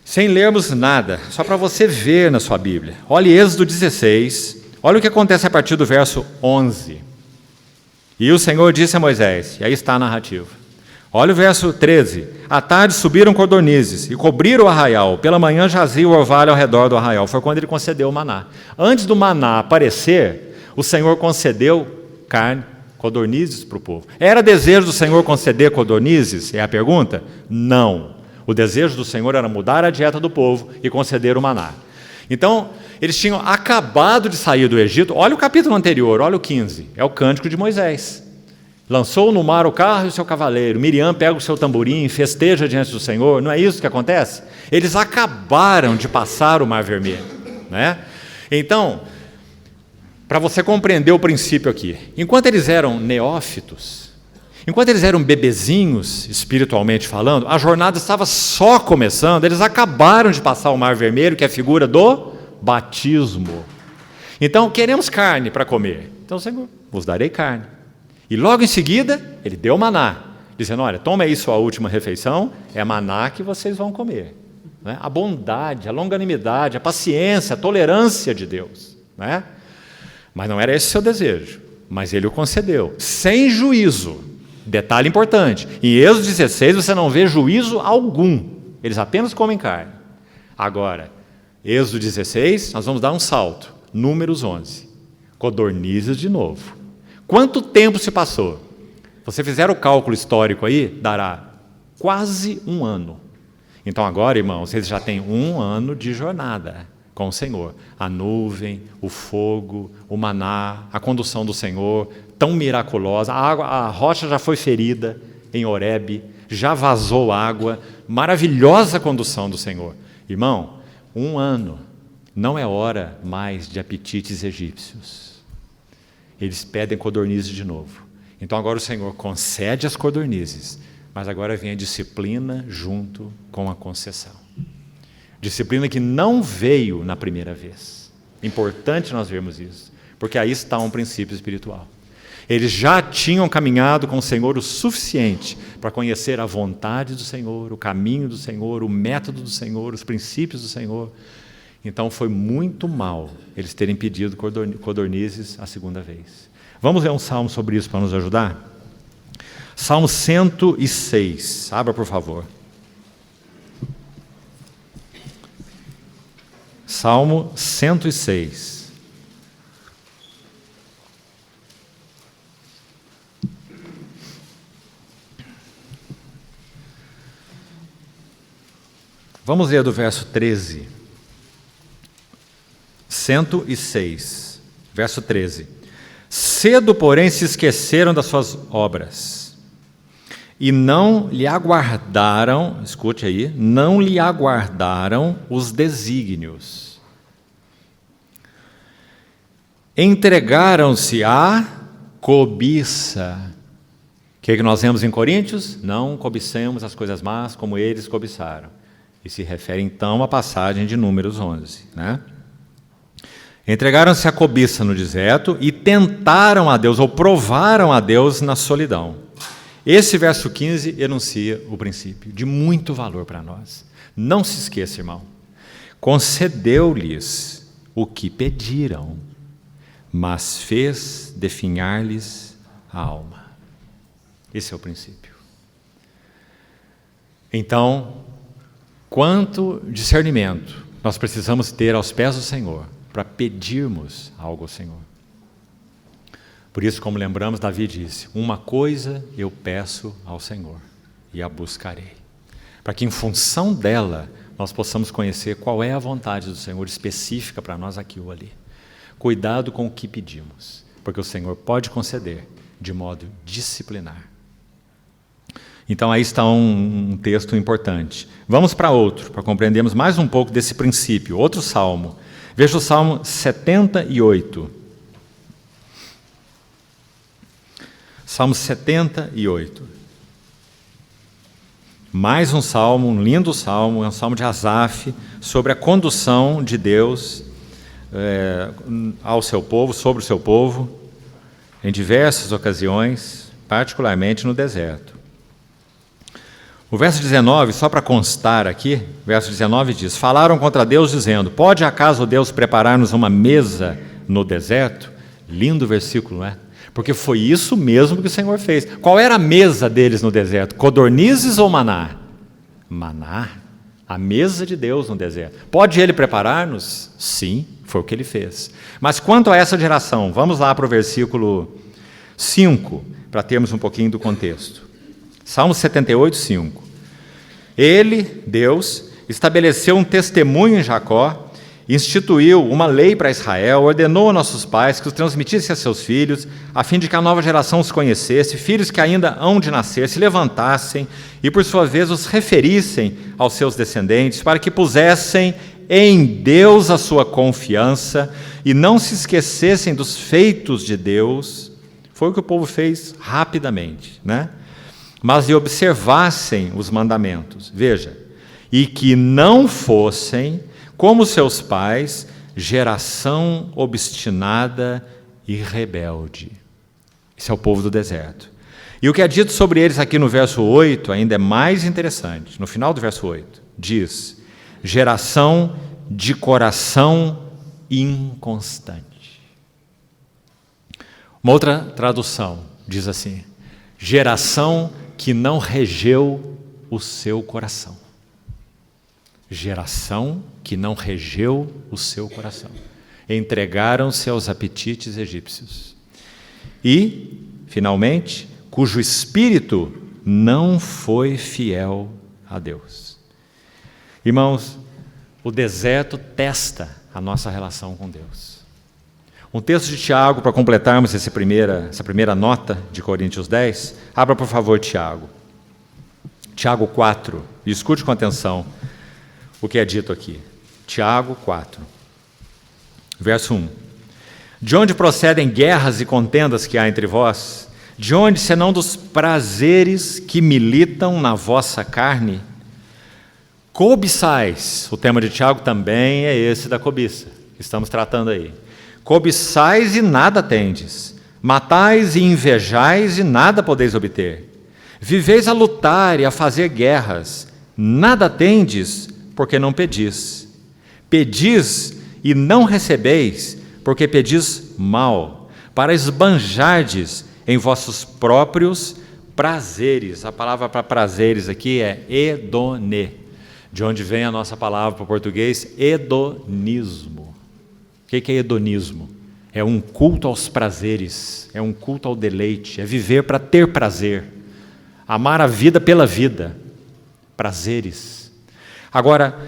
Sem lermos nada, só para você ver na sua Bíblia. Olhe Êxodo 16, olha o que acontece a partir do verso 11. E o Senhor disse a Moisés, e aí está a narrativa. Olha o verso 13. À tarde subiram codornizes e cobriram o arraial. Pela manhã jazia o orvalho ao redor do arraial. Foi quando ele concedeu o maná. Antes do maná aparecer, o Senhor concedeu carne, codornizes para o povo. Era desejo do Senhor conceder codornizes? É a pergunta? Não. O desejo do Senhor era mudar a dieta do povo e conceder o maná. Então, eles tinham acabado de sair do Egito. Olha o capítulo anterior, olha o 15. É o cântico de Moisés. Lançou no mar o carro e o seu cavaleiro. Miriam pega o seu tamborim, festeja diante do Senhor. Não é isso que acontece? Eles acabaram de passar o Mar Vermelho, né? Então, para você compreender o princípio aqui, enquanto eles eram neófitos, enquanto eles eram bebezinhos, espiritualmente falando, a jornada estava só começando, eles acabaram de passar o Mar Vermelho, que é a figura do batismo. Então, queremos carne para comer. Então, Senhor, vos darei carne. E logo em seguida, ele deu maná, dizendo, olha, toma aí sua última refeição, é maná que vocês vão comer. Né? A bondade, a longanimidade, a paciência, a tolerância de Deus. Né? Mas não era esse o seu desejo, mas ele o concedeu, sem juízo. Detalhe importante, em Êxodo 16 você não vê juízo algum, eles apenas comem carne. Agora, Êxodo 16, nós vamos dar um salto, Números 11, codornizes de novo. Quanto tempo se passou? Você fizer o cálculo histórico aí, dará quase um ano. Então agora, irmãos, vocês já têm um ano de jornada com o Senhor. A nuvem, o fogo, o maná, a condução do Senhor, tão miraculosa. A rocha já foi ferida em Horebe, já vazou água, maravilhosa condução do Senhor. Irmão, um ano não é hora mais de apetites egípcios. Eles pedem codornizes de novo. Então agora o Senhor concede as codornizes, mas agora vem a disciplina junto com a concessão. Disciplina que não veio na primeira vez. Importante nós vermos isso, porque aí está um princípio espiritual. Eles já tinham caminhado com o Senhor o suficiente para conhecer a vontade do Senhor, o caminho do Senhor, o método do Senhor, os princípios do Senhor. Então foi muito mal eles terem pedido codornizes a segunda vez. Vamos ler um salmo sobre isso para nos ajudar? Salmo 106, abra por favor. Salmo 106. Vamos ler do verso 13. 106, verso 13. Cedo, porém, se esqueceram das suas obras, e não lhe aguardaram, escute aí, não lhe aguardaram os desígnios. Entregaram-se à cobiça. O que nós vemos em Coríntios? Não cobicemos as coisas más como eles cobiçaram. E se refere então à passagem de Números 11, né? Entregaram-se à cobiça no deserto e tentaram a Deus, ou provaram a Deus na solidão. Esse verso 15 enuncia o princípio, de muito valor para nós. Não se esqueça, irmão. Concedeu-lhes o que pediram, mas fez definhar-lhes a alma. Esse é o princípio. Então, quanto discernimento nós precisamos ter aos pés do Senhor para pedirmos algo ao Senhor. Por isso, como lembramos, Davi disse: uma coisa eu peço ao Senhor e a buscarei. Para que em função dela nós possamos conhecer qual é a vontade do Senhor específica para nós aqui ou ali. Cuidado com o que pedimos, porque o Senhor pode conceder de modo disciplinar. Então aí está um texto importante. Vamos para outro, para compreendermos mais um pouco desse princípio. Outro salmo. Veja o Salmo 78. Salmo 78. Mais um salmo, um lindo salmo, é um salmo de Asaf, sobre a condução de Deus ao seu povo, sobre o seu povo, em diversas ocasiões, particularmente no deserto. O verso 19, só para constar aqui, o verso 19 diz: falaram contra Deus dizendo: pode acaso Deus preparar-nos uma mesa no deserto? Lindo versículo, não é? Porque foi isso mesmo que o Senhor fez. Qual era a mesa deles no deserto? Codornizes ou maná? Maná, a mesa de Deus no deserto. Pode Ele preparar-nos? Sim, foi o que Ele fez. Mas quanto a essa geração, vamos lá para o versículo 5, para termos um pouquinho do contexto. Salmo 78, 5. Ele, Deus, estabeleceu um testemunho em Jacó, instituiu uma lei para Israel, ordenou a nossos pais que os transmitisse a seus filhos, a fim de que a nova geração os conhecesse, filhos que ainda hão de nascer, se levantassem e, por sua vez, os referissem aos seus descendentes, para que pusessem em Deus a sua confiança e não se esquecessem dos feitos de Deus. Foi o que o povo fez rapidamente, né? Mas lhe observassem os mandamentos, veja, e que não fossem, como seus pais, geração obstinada e rebelde. Esse é o povo do deserto. E o que é dito sobre eles aqui no verso 8 ainda é mais interessante. No final do verso 8, diz: geração de coração inconstante. Uma outra tradução diz assim: geração que não regeu o seu coração. Geração que não regeu o seu coração. Entregaram-se aos apetites egípcios. E, finalmente, cujo espírito não foi fiel a Deus. Irmãos, o deserto testa a nossa relação com Deus. Um texto de Tiago, para completarmos essa primeira nota de Coríntios 10, abra por favor Tiago. Tiago 4, e escute com atenção o que é dito aqui. Tiago 4, verso 1. De onde procedem guerras e contendas que há entre vós? De onde, senão dos prazeres que militam na vossa carne? Cobiçais, o tema de Tiago também é esse da cobiça, que estamos tratando aí. Cobiçais e nada tendes, matais e invejais e nada podeis obter. Viveis a lutar e a fazer guerras, nada tendes, porque não pedis. Pedis e não recebeis, porque pedis mal, para esbanjardes em vossos próprios prazeres. A palavra para prazeres aqui é hedonê, de onde vem a nossa palavra para o português, hedonismo. O que é hedonismo? É um culto aos prazeres, é um culto ao deleite, é viver para ter prazer, amar a vida pela vida, prazeres. Agora,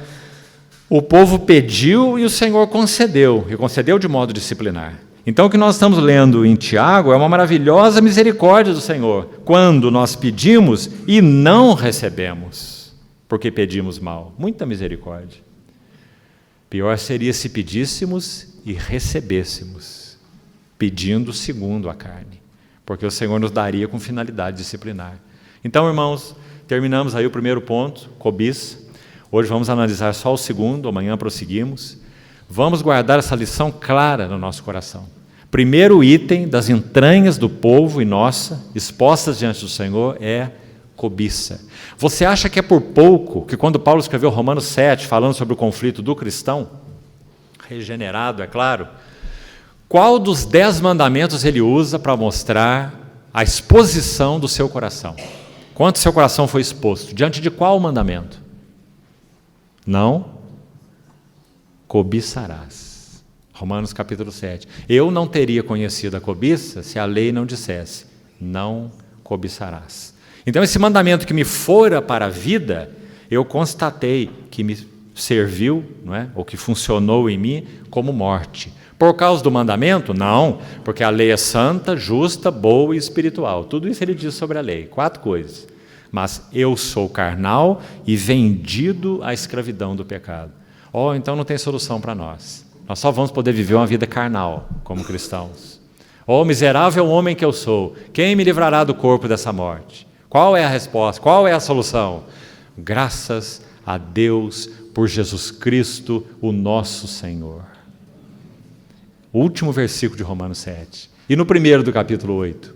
o povo pediu e o Senhor concedeu, e concedeu de modo disciplinar. Então, o que nós estamos lendo em Tiago é uma maravilhosa misericórdia do Senhor, quando nós pedimos e não recebemos, porque pedimos mal. Muita misericórdia. Pior seria se pedíssemos e recebêssemos, pedindo segundo a carne, porque o Senhor nos daria com finalidade disciplinar. Então, irmãos, terminamos aí o primeiro ponto, cobiça. Hoje vamos analisar só o segundo, amanhã prosseguimos. Vamos guardar essa lição clara no nosso coração. Primeiro item das entranhas do povo e nossa, expostas diante do Senhor, é cobiça. Você acha que é por pouco que quando Paulo escreveu Romanos 7, falando sobre o conflito do cristão, regenerado, é claro, qual dos 10 mandamentos ele usa para mostrar a exposição do seu coração? Quanto seu coração foi exposto? Diante de qual mandamento? Não cobiçarás. Romanos capítulo 7. Eu não teria conhecido a cobiça se a lei não dissesse, não cobiçarás. Então esse mandamento que me fora para a vida, eu constatei que me serviu, não é? Ou que funcionou em mim como morte. Por causa do mandamento? Não, porque a lei é santa, justa, boa e espiritual. Tudo isso ele diz sobre a lei, 4 coisas. Mas eu sou carnal e vendido à escravidão do pecado. Então não tem solução para nós. Nós só vamos poder viver uma vida carnal como cristãos. Miserável homem que eu sou, quem me livrará do corpo dessa morte? Qual é a resposta? Qual é a solução? Graças a Deus por Jesus Cristo, o nosso Senhor. O último versículo de Romanos 7. E no primeiro do capítulo 8.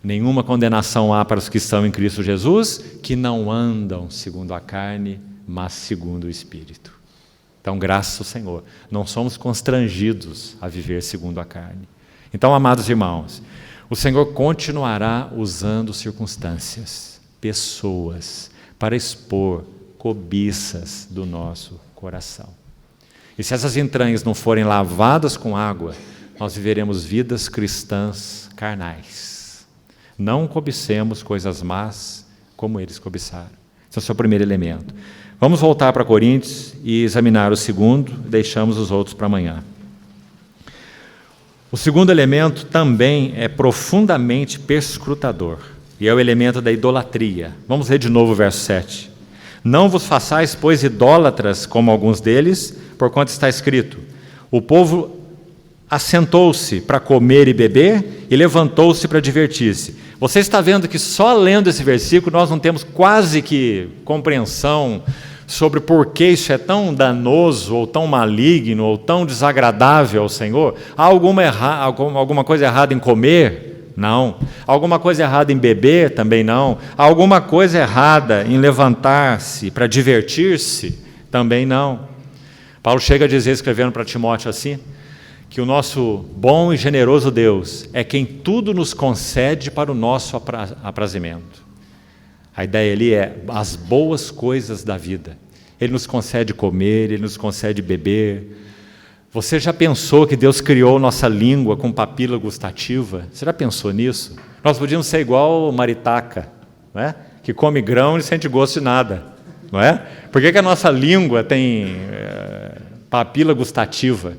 Nenhuma condenação há para os que estão em Cristo Jesus, que não andam segundo a carne, mas segundo o Espírito. Então, graças ao Senhor, não somos constrangidos a viver segundo a carne. Então, amados irmãos, o Senhor continuará usando circunstâncias, pessoas, para expor cobiças do nosso coração. E se essas entranhas não forem lavadas com água, nós viveremos vidas cristãs carnais. Não cobicemos coisas más como eles cobiçaram. Esse é o seu primeiro elemento. Vamos voltar para Coríntios e examinar o segundo, deixamos os outros para amanhã. O segundo elemento também é profundamente perscrutador, e é o elemento da idolatria. Vamos ler de novo o verso 7. Não vos façais, pois, idólatras como alguns deles, porquanto está escrito, o povo assentou-se para comer e beber e levantou-se para divertir-se. Você está vendo que só lendo esse versículo nós não temos quase que compreensão sobre por que isso é tão danoso, ou tão maligno, ou tão desagradável ao Senhor. Há alguma coisa errada em comer? Não. Alguma coisa errada em beber? Também não. Há alguma coisa errada em levantar-se para divertir-se? Também não. Paulo chega a dizer, escrevendo para Timóteo assim, que o nosso bom e generoso Deus é quem tudo nos concede para o nosso aprazimento. A ideia ali é as boas coisas da vida. Ele nos concede comer, Ele nos concede beber. Você já pensou que Deus criou nossa língua com papila gustativa? Você já pensou nisso? Nós podíamos ser igual o maritaca, não é? Que come grão e não sente gosto de nada. Não é? Por que a nossa língua tem papila gustativa?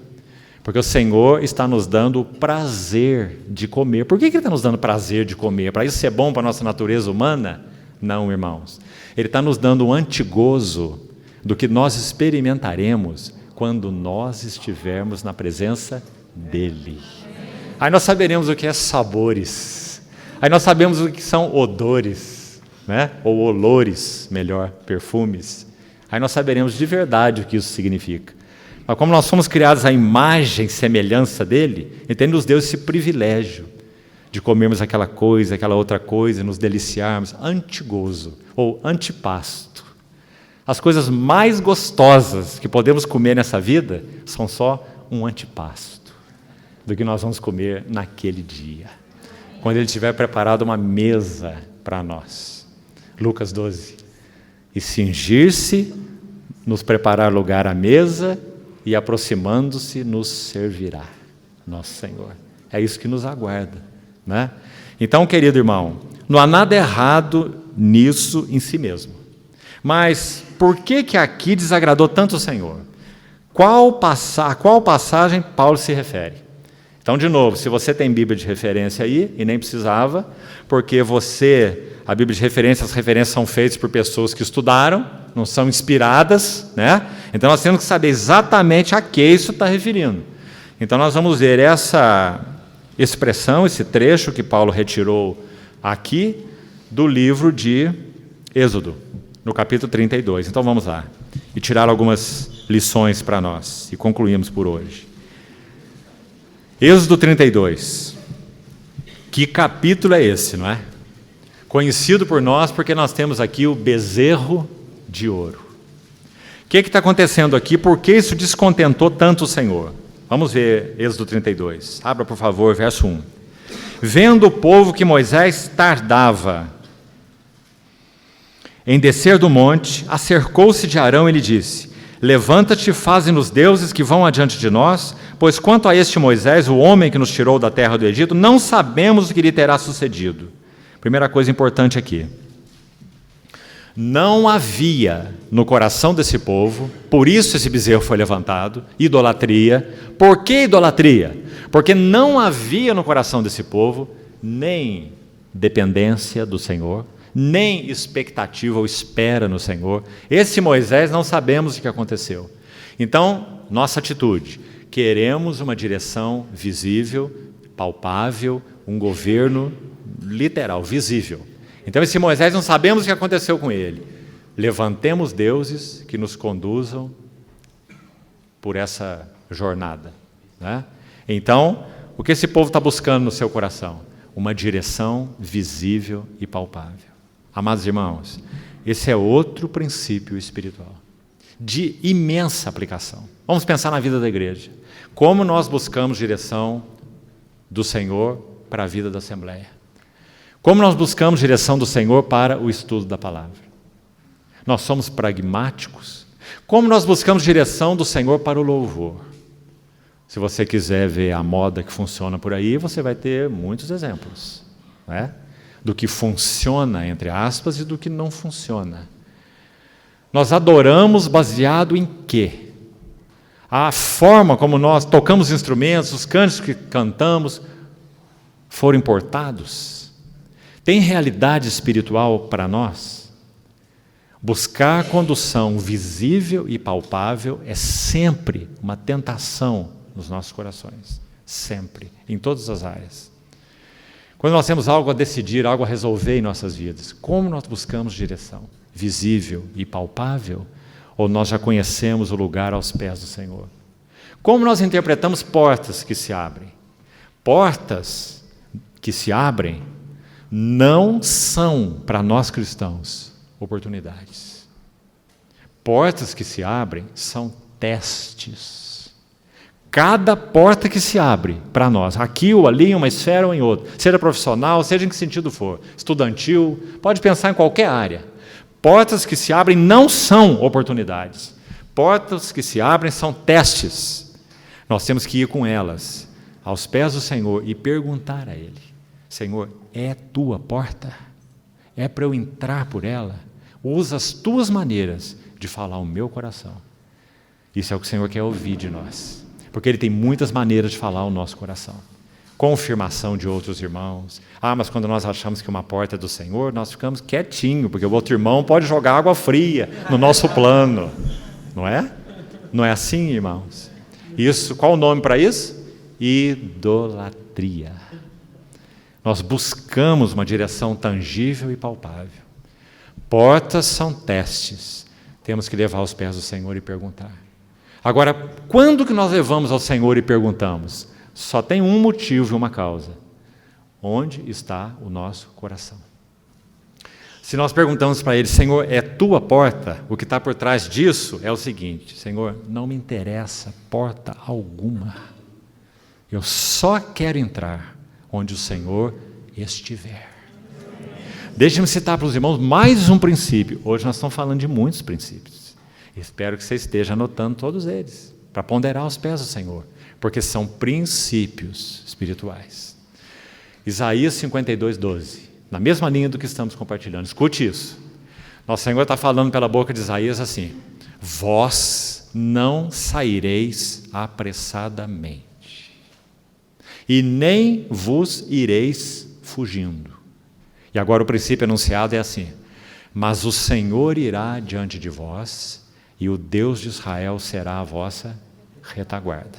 Porque o Senhor está nos dando o prazer de comer. Por que Ele está nos dando prazer de comer? Para isso ser bom para a nossa natureza humana? Não, irmãos. Ele está nos dando um antigozo do que nós experimentaremos quando nós estivermos na presença dEle. Aí nós saberemos o que é sabores. Aí nós sabemos o que são odores, né? Ou olores, melhor, perfumes. Aí nós saberemos de verdade o que isso significa. Mas como nós fomos criados à imagem e semelhança dEle, Ele nos deu esse privilégio de comermos aquela coisa, aquela outra coisa, nos deliciarmos, antigozo ou antipasto. As coisas mais gostosas que podemos comer nessa vida são só um antipasto do que nós vamos comer naquele dia, quando Ele tiver preparado uma mesa para nós. Lucas 12. E cingir-se, nos preparar lugar à mesa, e aproximando-se nos servirá, nosso Senhor. É isso que nos aguarda, né? Então, querido irmão, não há nada errado nisso em si mesmo. Mas por que aqui desagradou tanto o Senhor? Qual passagem Paulo se refere? Então, de novo, se você tem Bíblia de referência aí, e nem precisava, porque a Bíblia de referência, as referências são feitas por pessoas que estudaram, não são inspiradas, né? Então nós temos que saber exatamente a que isso está referindo. Então nós vamos ver essa expressão, esse trecho que Paulo retirou aqui do livro de Êxodo, no capítulo 32. Então vamos lá, e tirar algumas lições para nós, e concluímos por hoje. Êxodo 32. Que capítulo é esse, não é? Conhecido por nós porque nós temos aqui o bezerro de ouro. O que está acontecendo aqui? Por que isso descontentou tanto o Senhor? Vamos ver Êxodo 32. Abra, por favor, verso 1. Vendo o povo que Moisés tardava em descer do monte, acercou-se de Arão e lhe disse: levanta-te, faze-nos deuses que vão adiante de nós, pois quanto a este Moisés, o homem que nos tirou da terra do Egito, não sabemos o que lhe terá sucedido. Primeira coisa importante aqui. Não havia no coração desse povo, por isso esse bezerro foi levantado, idolatria. Por que idolatria? Porque não havia no coração desse povo nem dependência do Senhor, nem expectativa ou espera no Senhor. Esse Moisés não sabemos o que aconteceu. Então, nossa atitude, queremos uma direção visível, palpável, um governo literal, visível. Então, esse Moisés não sabemos o que aconteceu com ele. Levantemos deuses que nos conduzam por essa jornada, né? Então, o que esse povo está buscando no seu coração? Uma direção visível e palpável. Amados irmãos, esse é outro princípio espiritual, de imensa aplicação. Vamos pensar na vida da igreja. Como nós buscamos direção do Senhor para a vida da Assembleia? Como nós buscamos direção do Senhor para o estudo da palavra? Nós somos pragmáticos? Como nós buscamos direção do Senhor para o louvor? Se você quiser ver a moda que funciona por aí, você vai ter muitos exemplos, né? Do que funciona, entre aspas, e do que não funciona. Nós adoramos baseado em quê? A forma como nós tocamos instrumentos, os cânticos que cantamos, foram importados? Tem realidade espiritual para nós? Buscar condução visível e palpável é sempre uma tentação nos nossos corações. Sempre, em todas as áreas. Quando nós temos algo a decidir, algo a resolver em nossas vidas, como nós buscamos direção? Visível e palpável? Ou nós já conhecemos o lugar aos pés do Senhor? Como nós interpretamos portas que se abrem? Portas que se abrem não são, para nós cristãos, oportunidades. Portas que se abrem são testes. Cada porta que se abre para nós, aqui ou ali, em uma esfera ou em outra, seja profissional, seja em que sentido for, estudantil, pode pensar em qualquer área. Portas que se abrem não são oportunidades. Portas que se abrem são testes. Nós temos que ir com elas aos pés do Senhor e perguntar a Ele: Senhor, é tua porta? É para eu entrar por ela? Usa as tuas maneiras de falar o meu coração. Isso é o que o Senhor quer ouvir de nós, porque Ele tem muitas maneiras de falar o nosso coração. Confirmação de outros irmãos. Mas quando nós achamos que uma porta é do Senhor, nós ficamos quietinhos, porque o outro irmão pode jogar água fria no nosso plano. Não é? Não é assim, irmãos? Isso, qual o nome para isso? Idolatria. Nós buscamos uma direção tangível e palpável. Portas são testes. Temos que levar aos pés do Senhor e perguntar. Agora, quando que nós levamos ao Senhor e perguntamos? Só tem um motivo e uma causa. Onde está o nosso coração? Se nós perguntamos para Ele: Senhor, é tua porta? O que está por trás disso é o seguinte: Senhor, não me interessa porta alguma. Eu só quero entrar onde o Senhor estiver. Deixe-me citar para os irmãos mais um princípio. Hoje nós estamos falando de muitos princípios. Espero que você esteja anotando todos eles, para ponderar aos pés do Senhor, porque são princípios espirituais. Isaías 52:12, na mesma linha do que estamos compartilhando. Escute isso. Nosso Senhor está falando pela boca de Isaías assim: vós não saireis apressadamente, e nem vos ireis fugindo. E agora o princípio anunciado é assim: mas o Senhor irá diante de vós, e o Deus de Israel será a vossa retaguarda.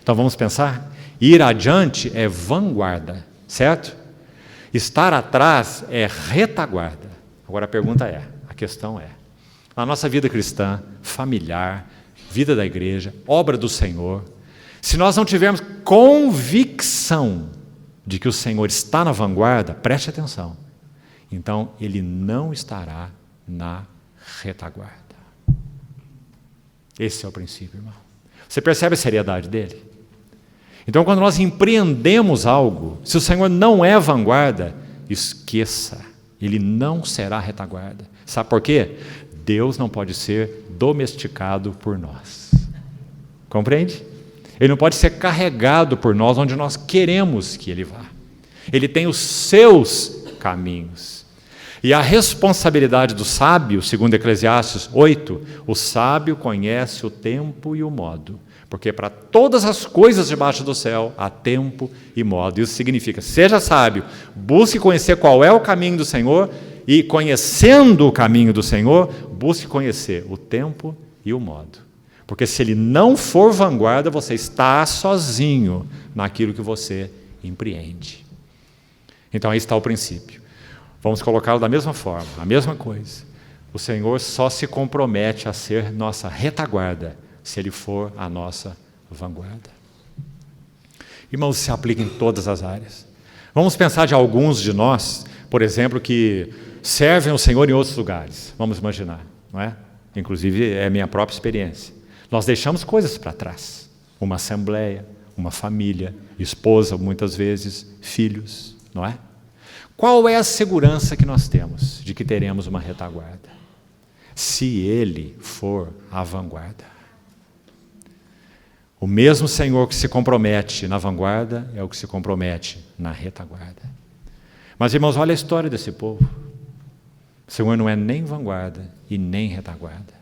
Então vamos pensar? Ir adiante é vanguarda, certo? Estar atrás é retaguarda. Agora a questão é, na nossa vida cristã, familiar, vida da igreja, obra do Senhor, se nós não tivermos convicção de que o Senhor está na vanguarda, preste atenção, então Ele não estará na retaguarda. Esse é o princípio, irmão. Você percebe a seriedade dele? Então, quando nós empreendemos algo, se o Senhor não é vanguarda, esqueça Ele não será retaguarda. Sabe por quê? Deus não pode ser domesticado por nós. Compreende? Ele não pode ser carregado por nós onde nós queremos que ele vá. Ele tem os seus caminhos. E a responsabilidade do sábio, segundo Eclesiastes 8, o sábio conhece o tempo e o modo, porque para todas as coisas debaixo do céu há tempo e modo. Isso significa, seja sábio, busque conhecer qual é o caminho do Senhor e, conhecendo o caminho do Senhor, busque conhecer o tempo e o modo. Porque se ele não for vanguarda, você está sozinho naquilo que você empreende. Então aí está o princípio. Vamos colocá-lo da mesma forma, a mesma coisa. O Senhor só se compromete a ser nossa retaguarda se Ele for a nossa vanguarda. Irmãos, se aplica em todas as áreas. Vamos pensar de alguns de nós, por exemplo, que servem o Senhor em outros lugares. Vamos imaginar, não é? Inclusive é a minha própria experiência. Nós deixamos coisas para trás. Uma assembleia, uma família, esposa, muitas vezes, filhos, não é? Qual é a segurança que nós temos de que teremos uma retaguarda? Se Ele for a vanguarda. O mesmo Senhor que se compromete na vanguarda é o que se compromete na retaguarda. Mas, irmãos, olha a história desse povo. O Senhor não é nem vanguarda e nem retaguarda.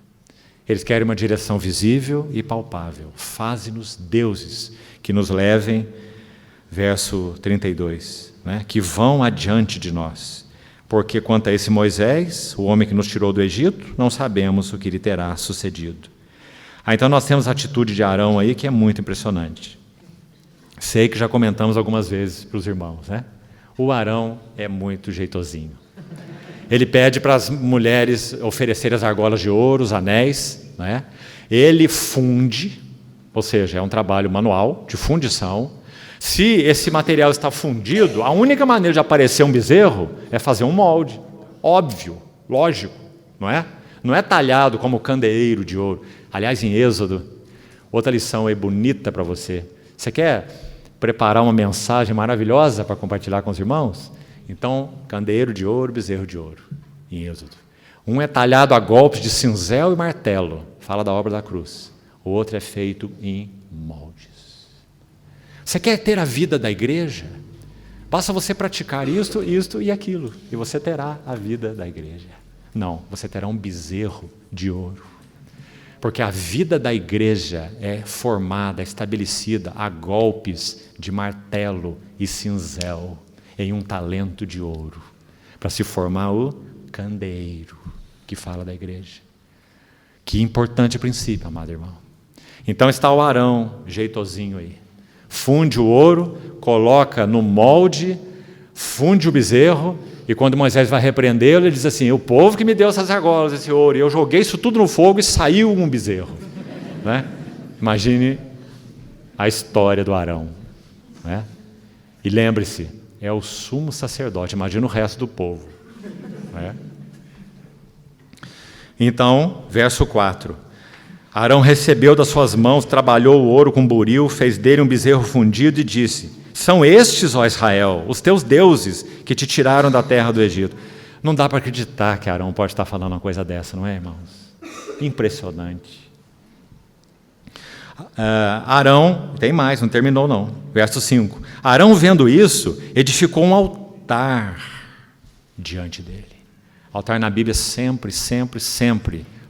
Eles querem uma direção visível e palpável. Faze-nos deuses que nos levem, verso 32, que vão adiante de nós. Porque quanto a esse Moisés, o homem que nos tirou do Egito, não sabemos o que lhe terá sucedido. Então nós temos a atitude de Arão aí que é muito impressionante. Sei que já comentamos algumas vezes para os irmãos, né? O Arão é muito jeitosinho. Ele pede para as mulheres oferecerem as argolas de ouro, os anéis, né? Ele funde, ou seja, é um trabalho manual de fundição. Se esse material está fundido, a única maneira de aparecer um bezerro é fazer um molde. Óbvio, lógico, não é? Não é talhado como candeeiro de ouro. Aliás, em Êxodo, outra lição aí bonita para você. Você quer preparar uma mensagem maravilhosa para compartilhar com os irmãos? Então, candeeiro de ouro, bezerro de ouro, em Êxodo. Um é talhado a golpes de cinzel e martelo, fala da obra da cruz. O outro é feito em moldes. Você quer ter a vida da igreja? Basta você praticar isto e aquilo, e você terá a vida da igreja. Não, você terá um bezerro de ouro. Porque a vida da igreja é formada, estabelecida a golpes de martelo e cinzel em um talento de ouro, para se formar o candeeiro que fala da igreja. Que importante princípio, amado irmão. Então está o Arão, jeitosinho aí. Funde o ouro, coloca no molde, funde o bezerro, e quando Moisés vai repreendê-lo, ele diz assim: o povo que me deu essas argolas, esse ouro, e eu joguei isso tudo no fogo e saiu um bezerro. Né? Imagine a história do Arão. Né? E lembre-se, é o sumo sacerdote, imagina o resto do povo. Né? Então, verso 4. Arão recebeu das suas mãos, trabalhou o ouro com buril, fez dele um bezerro fundido e disse: são estes, ó Israel, os teus deuses que te tiraram da terra do Egito. Não dá para acreditar que Arão pode estar falando uma coisa dessa, não é, irmãos? Impressionante. Arão, tem mais, não terminou não. Verso 5. Arão, vendo isso, edificou um altar diante dele. Altar na Bíblia sempre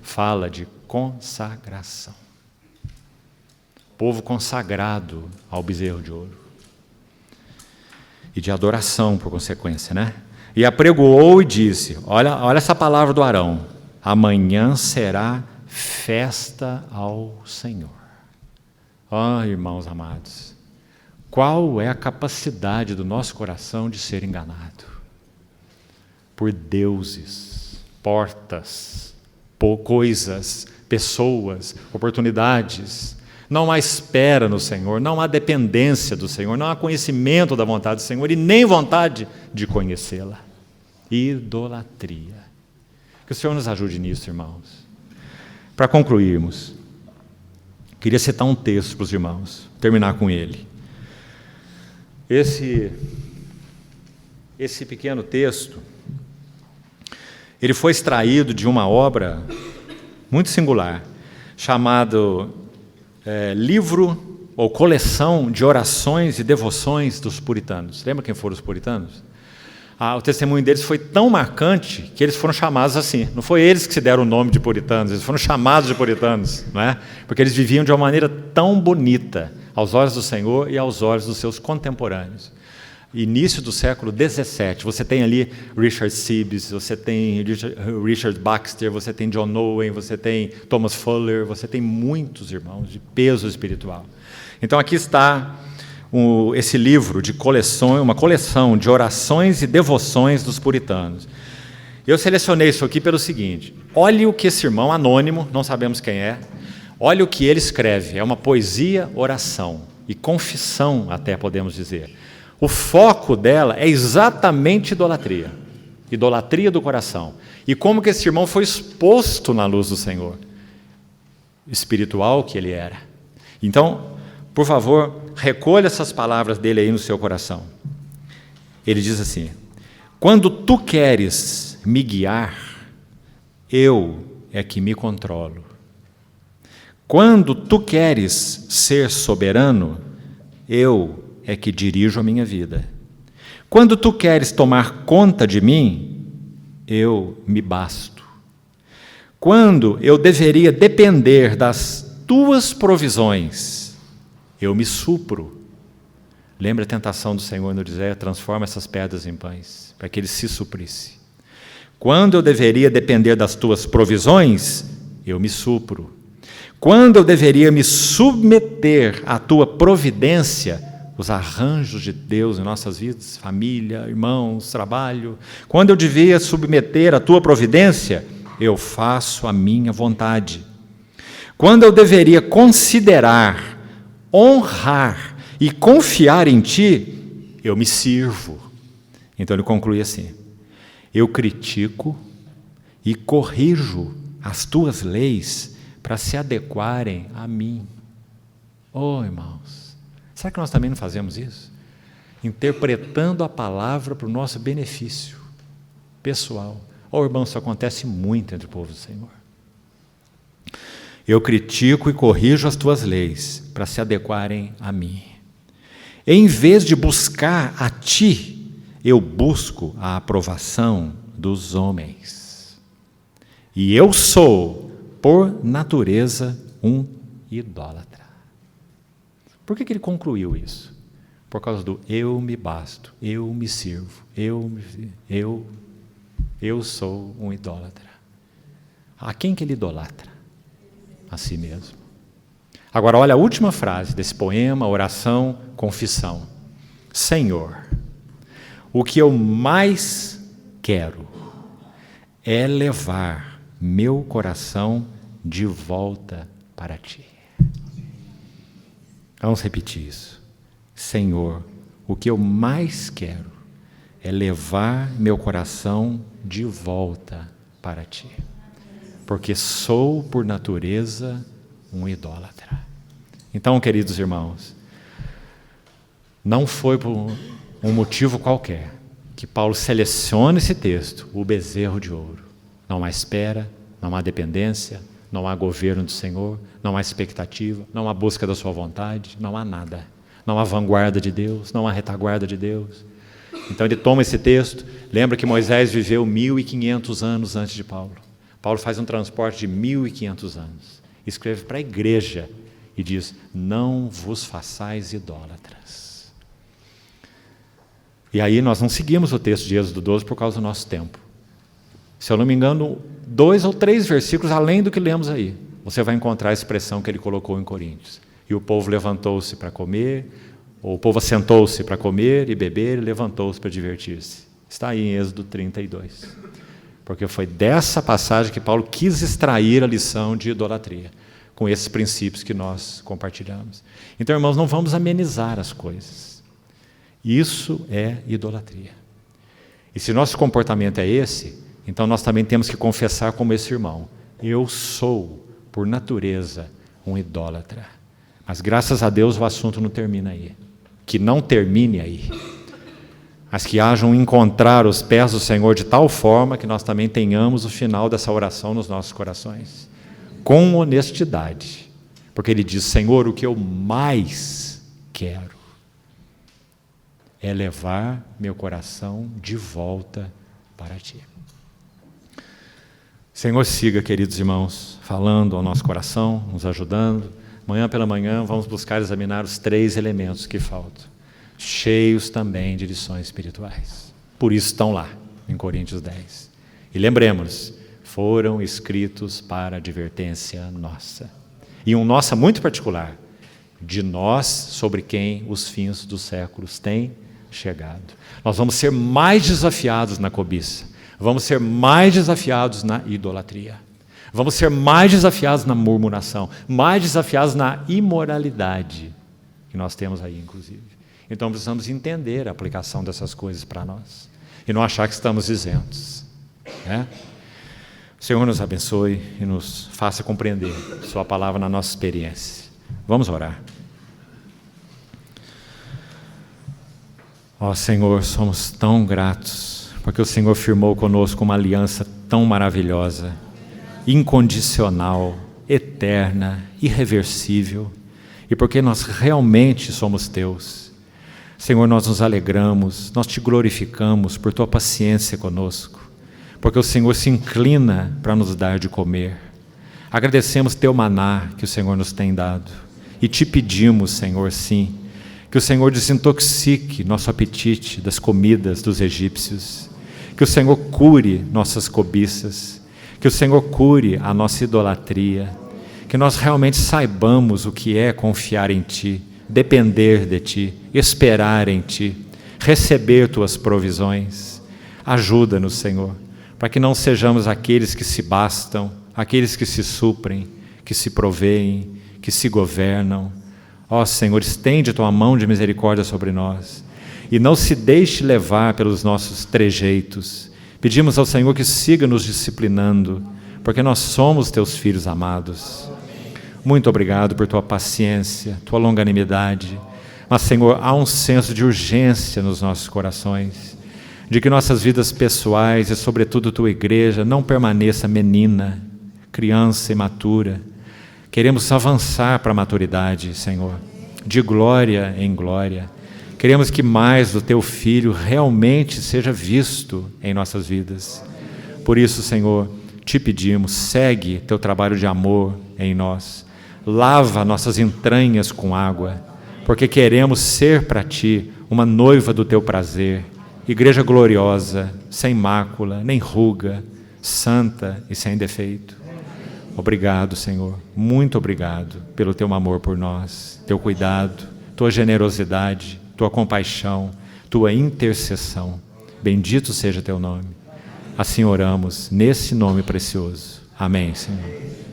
fala de consagração. Povo consagrado ao bezerro de ouro. E de adoração, por consequência, né? E apregoou e disse, olha essa palavra do Arão: amanhã será festa ao Senhor. Irmãos amados, qual é a capacidade do nosso coração de ser enganado? Por deuses, portas, coisas, pessoas, oportunidades. Não há espera no Senhor, não há dependência do Senhor, não há conhecimento da vontade do Senhor e nem vontade de conhecê-la. Idolatria. Que o Senhor nos ajude nisso, irmãos. Para concluirmos, queria citar um texto para os irmãos, terminar com ele. Esse pequeno texto Ele foi extraído de uma obra muito singular, chamado Livro ou Coleção de Orações e Devoções dos Puritanos. Lembra quem foram os puritanos? O testemunho deles foi tão marcante que eles foram chamados assim. Não foi eles que se deram o nome de puritanos, eles foram chamados de puritanos, não é? Porque eles viviam de uma maneira tão bonita aos olhos do Senhor e aos olhos dos seus contemporâneos. Início do século XVII, você tem ali Richard Sibbes, você tem Richard Baxter, você tem John Owen, você tem Thomas Fuller, você tem muitos irmãos de peso espiritual. Então aqui está esse livro de coleção, uma coleção de orações e devoções dos puritanos. Eu selecionei isso aqui pelo seguinte: olhe o que esse irmão anônimo, não sabemos quem é, olhe o que ele escreve. É uma poesia, oração e confissão, até podemos dizer. O foco dela é exatamente idolatria, idolatria do coração. E como que esse irmão foi exposto na luz do Senhor, espiritual que ele era. Então, por favor, recolha essas palavras dele aí no seu coração. Ele diz assim: quando tu queres me guiar, eu é que me controlo. Quando tu queres ser soberano, eu é que dirijo a minha vida. Quando tu queres tomar conta de mim, eu me basto. Quando eu deveria depender das tuas provisões, eu me supro. Lembra a tentação do Senhor no deserto? Transforma essas pedras em pães, para que ele se suprisse. Quando eu deveria depender das tuas provisões, eu me supro. Quando eu deveria me submeter à tua providência, os arranjos de Deus em nossas vidas, família, irmãos, trabalho, quando eu devia submeter à tua providência, eu faço a minha vontade. Quando eu deveria considerar, honrar e confiar em ti, eu me sirvo. Então ele conclui assim: eu critico e corrijo as tuas leis para se adequarem a mim. Oh, irmãos, será que nós também não fazemos isso? Interpretando a palavra para o nosso benefício pessoal. Oh, irmão, isso acontece muito entre o povo do Senhor. Eu critico e corrijo as tuas leis para se adequarem a mim. Em vez de buscar a ti, eu busco a aprovação dos homens. E eu sou, por natureza, um idólatra. Por que ele concluiu isso? Por causa do eu me basto, eu me sirvo, eu sou um idólatra. A quem que ele idolatra? A si mesmo. Agora, olha a última frase desse poema, oração, confissão. Senhor, o que eu mais quero é levar meu coração de volta para ti. Vamos repetir isso. Senhor, o que eu mais quero é levar meu coração de volta para ti. Porque sou, por natureza, um idólatra. Então, queridos irmãos, não foi por um motivo qualquer que Paulo seleciona esse texto, o bezerro de ouro. Não há espera, não há dependência, não há governo do Senhor, não há expectativa, não há busca da sua vontade, não há nada. Não há vanguarda de Deus, não há retaguarda de Deus. Então ele toma esse texto, lembra que Moisés viveu 1500 anos antes de Paulo. Paulo faz um transporte de 1500 anos. Escreve para a igreja e diz: não vos façais idólatras. E aí nós não seguimos o texto de Êxodo 12 por causa do nosso tempo. Se eu não me engano, 2 ou 3 versículos além do que lemos aí, você vai encontrar a expressão que ele colocou em Coríntios. E o povo levantou-se para comer, ou o povo assentou-se para comer e beber, e levantou-se para divertir-se. Está aí em Êxodo 32. Porque foi dessa passagem que Paulo quis extrair a lição de idolatria, com esses princípios que nós compartilhamos. Então, irmãos, não vamos amenizar as coisas. Isso é idolatria. E se nosso comportamento é esse, então nós também temos que confessar como esse irmão: eu sou, por natureza, um idólatra. Mas graças a Deus o assunto não termina aí. Que não termine aí. mas que hajam encontrar os pés do Senhor de tal forma que nós também tenhamos o final dessa oração nos nossos corações, com honestidade, porque Ele diz: Senhor, o que eu mais quero é levar meu coração de volta para Ti. Senhor, siga, queridos irmãos, falando ao nosso coração, nos ajudando. Amanhã pela manhã vamos buscar examinar os 3 elementos que faltam, cheios também de lições espirituais. Por isso estão lá, em Coríntios 10. E lembremos, foram escritos para advertência nossa. E um nossa muito particular, de nós sobre quem os fins dos séculos têm chegado. Nós vamos ser mais desafiados na cobiça, vamos ser mais desafiados na idolatria, vamos ser mais desafiados na murmuração, mais desafiados na imoralidade, que nós temos aí, inclusive. Então precisamos entender a aplicação dessas coisas para nós, e não achar que estamos isentos, né? O Senhor nos abençoe e nos faça compreender Sua palavra na nossa experiência. Vamos orar. Ó Senhor, somos tão gratos, porque o Senhor firmou conosco uma aliança tão maravilhosa, incondicional, eterna, irreversível, e porque nós realmente somos Teus. Senhor, nós nos alegramos, nós Te glorificamos por Tua paciência conosco, porque o Senhor se inclina para nos dar de comer. Agradecemos Teu maná que o Senhor nos tem dado, e Te pedimos, Senhor, sim, que o Senhor desintoxique nosso apetite das comidas dos egípcios, que o Senhor cure nossas cobiças, que o Senhor cure a nossa idolatria, que nós realmente saibamos o que é confiar em Ti, depender de Ti, esperar em Ti, receber Tuas provisões. Ajuda-nos, Senhor, para que não sejamos aqueles que se bastam, aqueles que se suprem, que se proveem, que se governam. Ó Senhor, estende Tua mão de misericórdia sobre nós e não se deixe levar pelos nossos trejeitos. Pedimos ao Senhor que siga nos disciplinando, porque nós somos Teus filhos amados. Muito obrigado por Tua paciência, Tua longanimidade, mas Senhor, há um senso de urgência nos nossos corações, de que nossas vidas pessoais e sobretudo Tua igreja não permaneça menina, criança imatura. Queremos avançar para a maturidade, Senhor, de glória em glória. Queremos que mais do Teu Filho realmente seja visto em nossas vidas. Por isso, Senhor, Te pedimos, segue Teu trabalho de amor em nós. Lava nossas entranhas com água, porque queremos ser para Ti uma noiva do Teu prazer, igreja gloriosa, sem mácula, nem ruga, santa e sem defeito. Obrigado, Senhor, muito obrigado pelo Teu amor por nós, Teu cuidado, Tua generosidade, Tua compaixão, Tua intercessão. Bendito seja Teu nome. Assim oramos, nesse nome precioso. Amém, Senhor.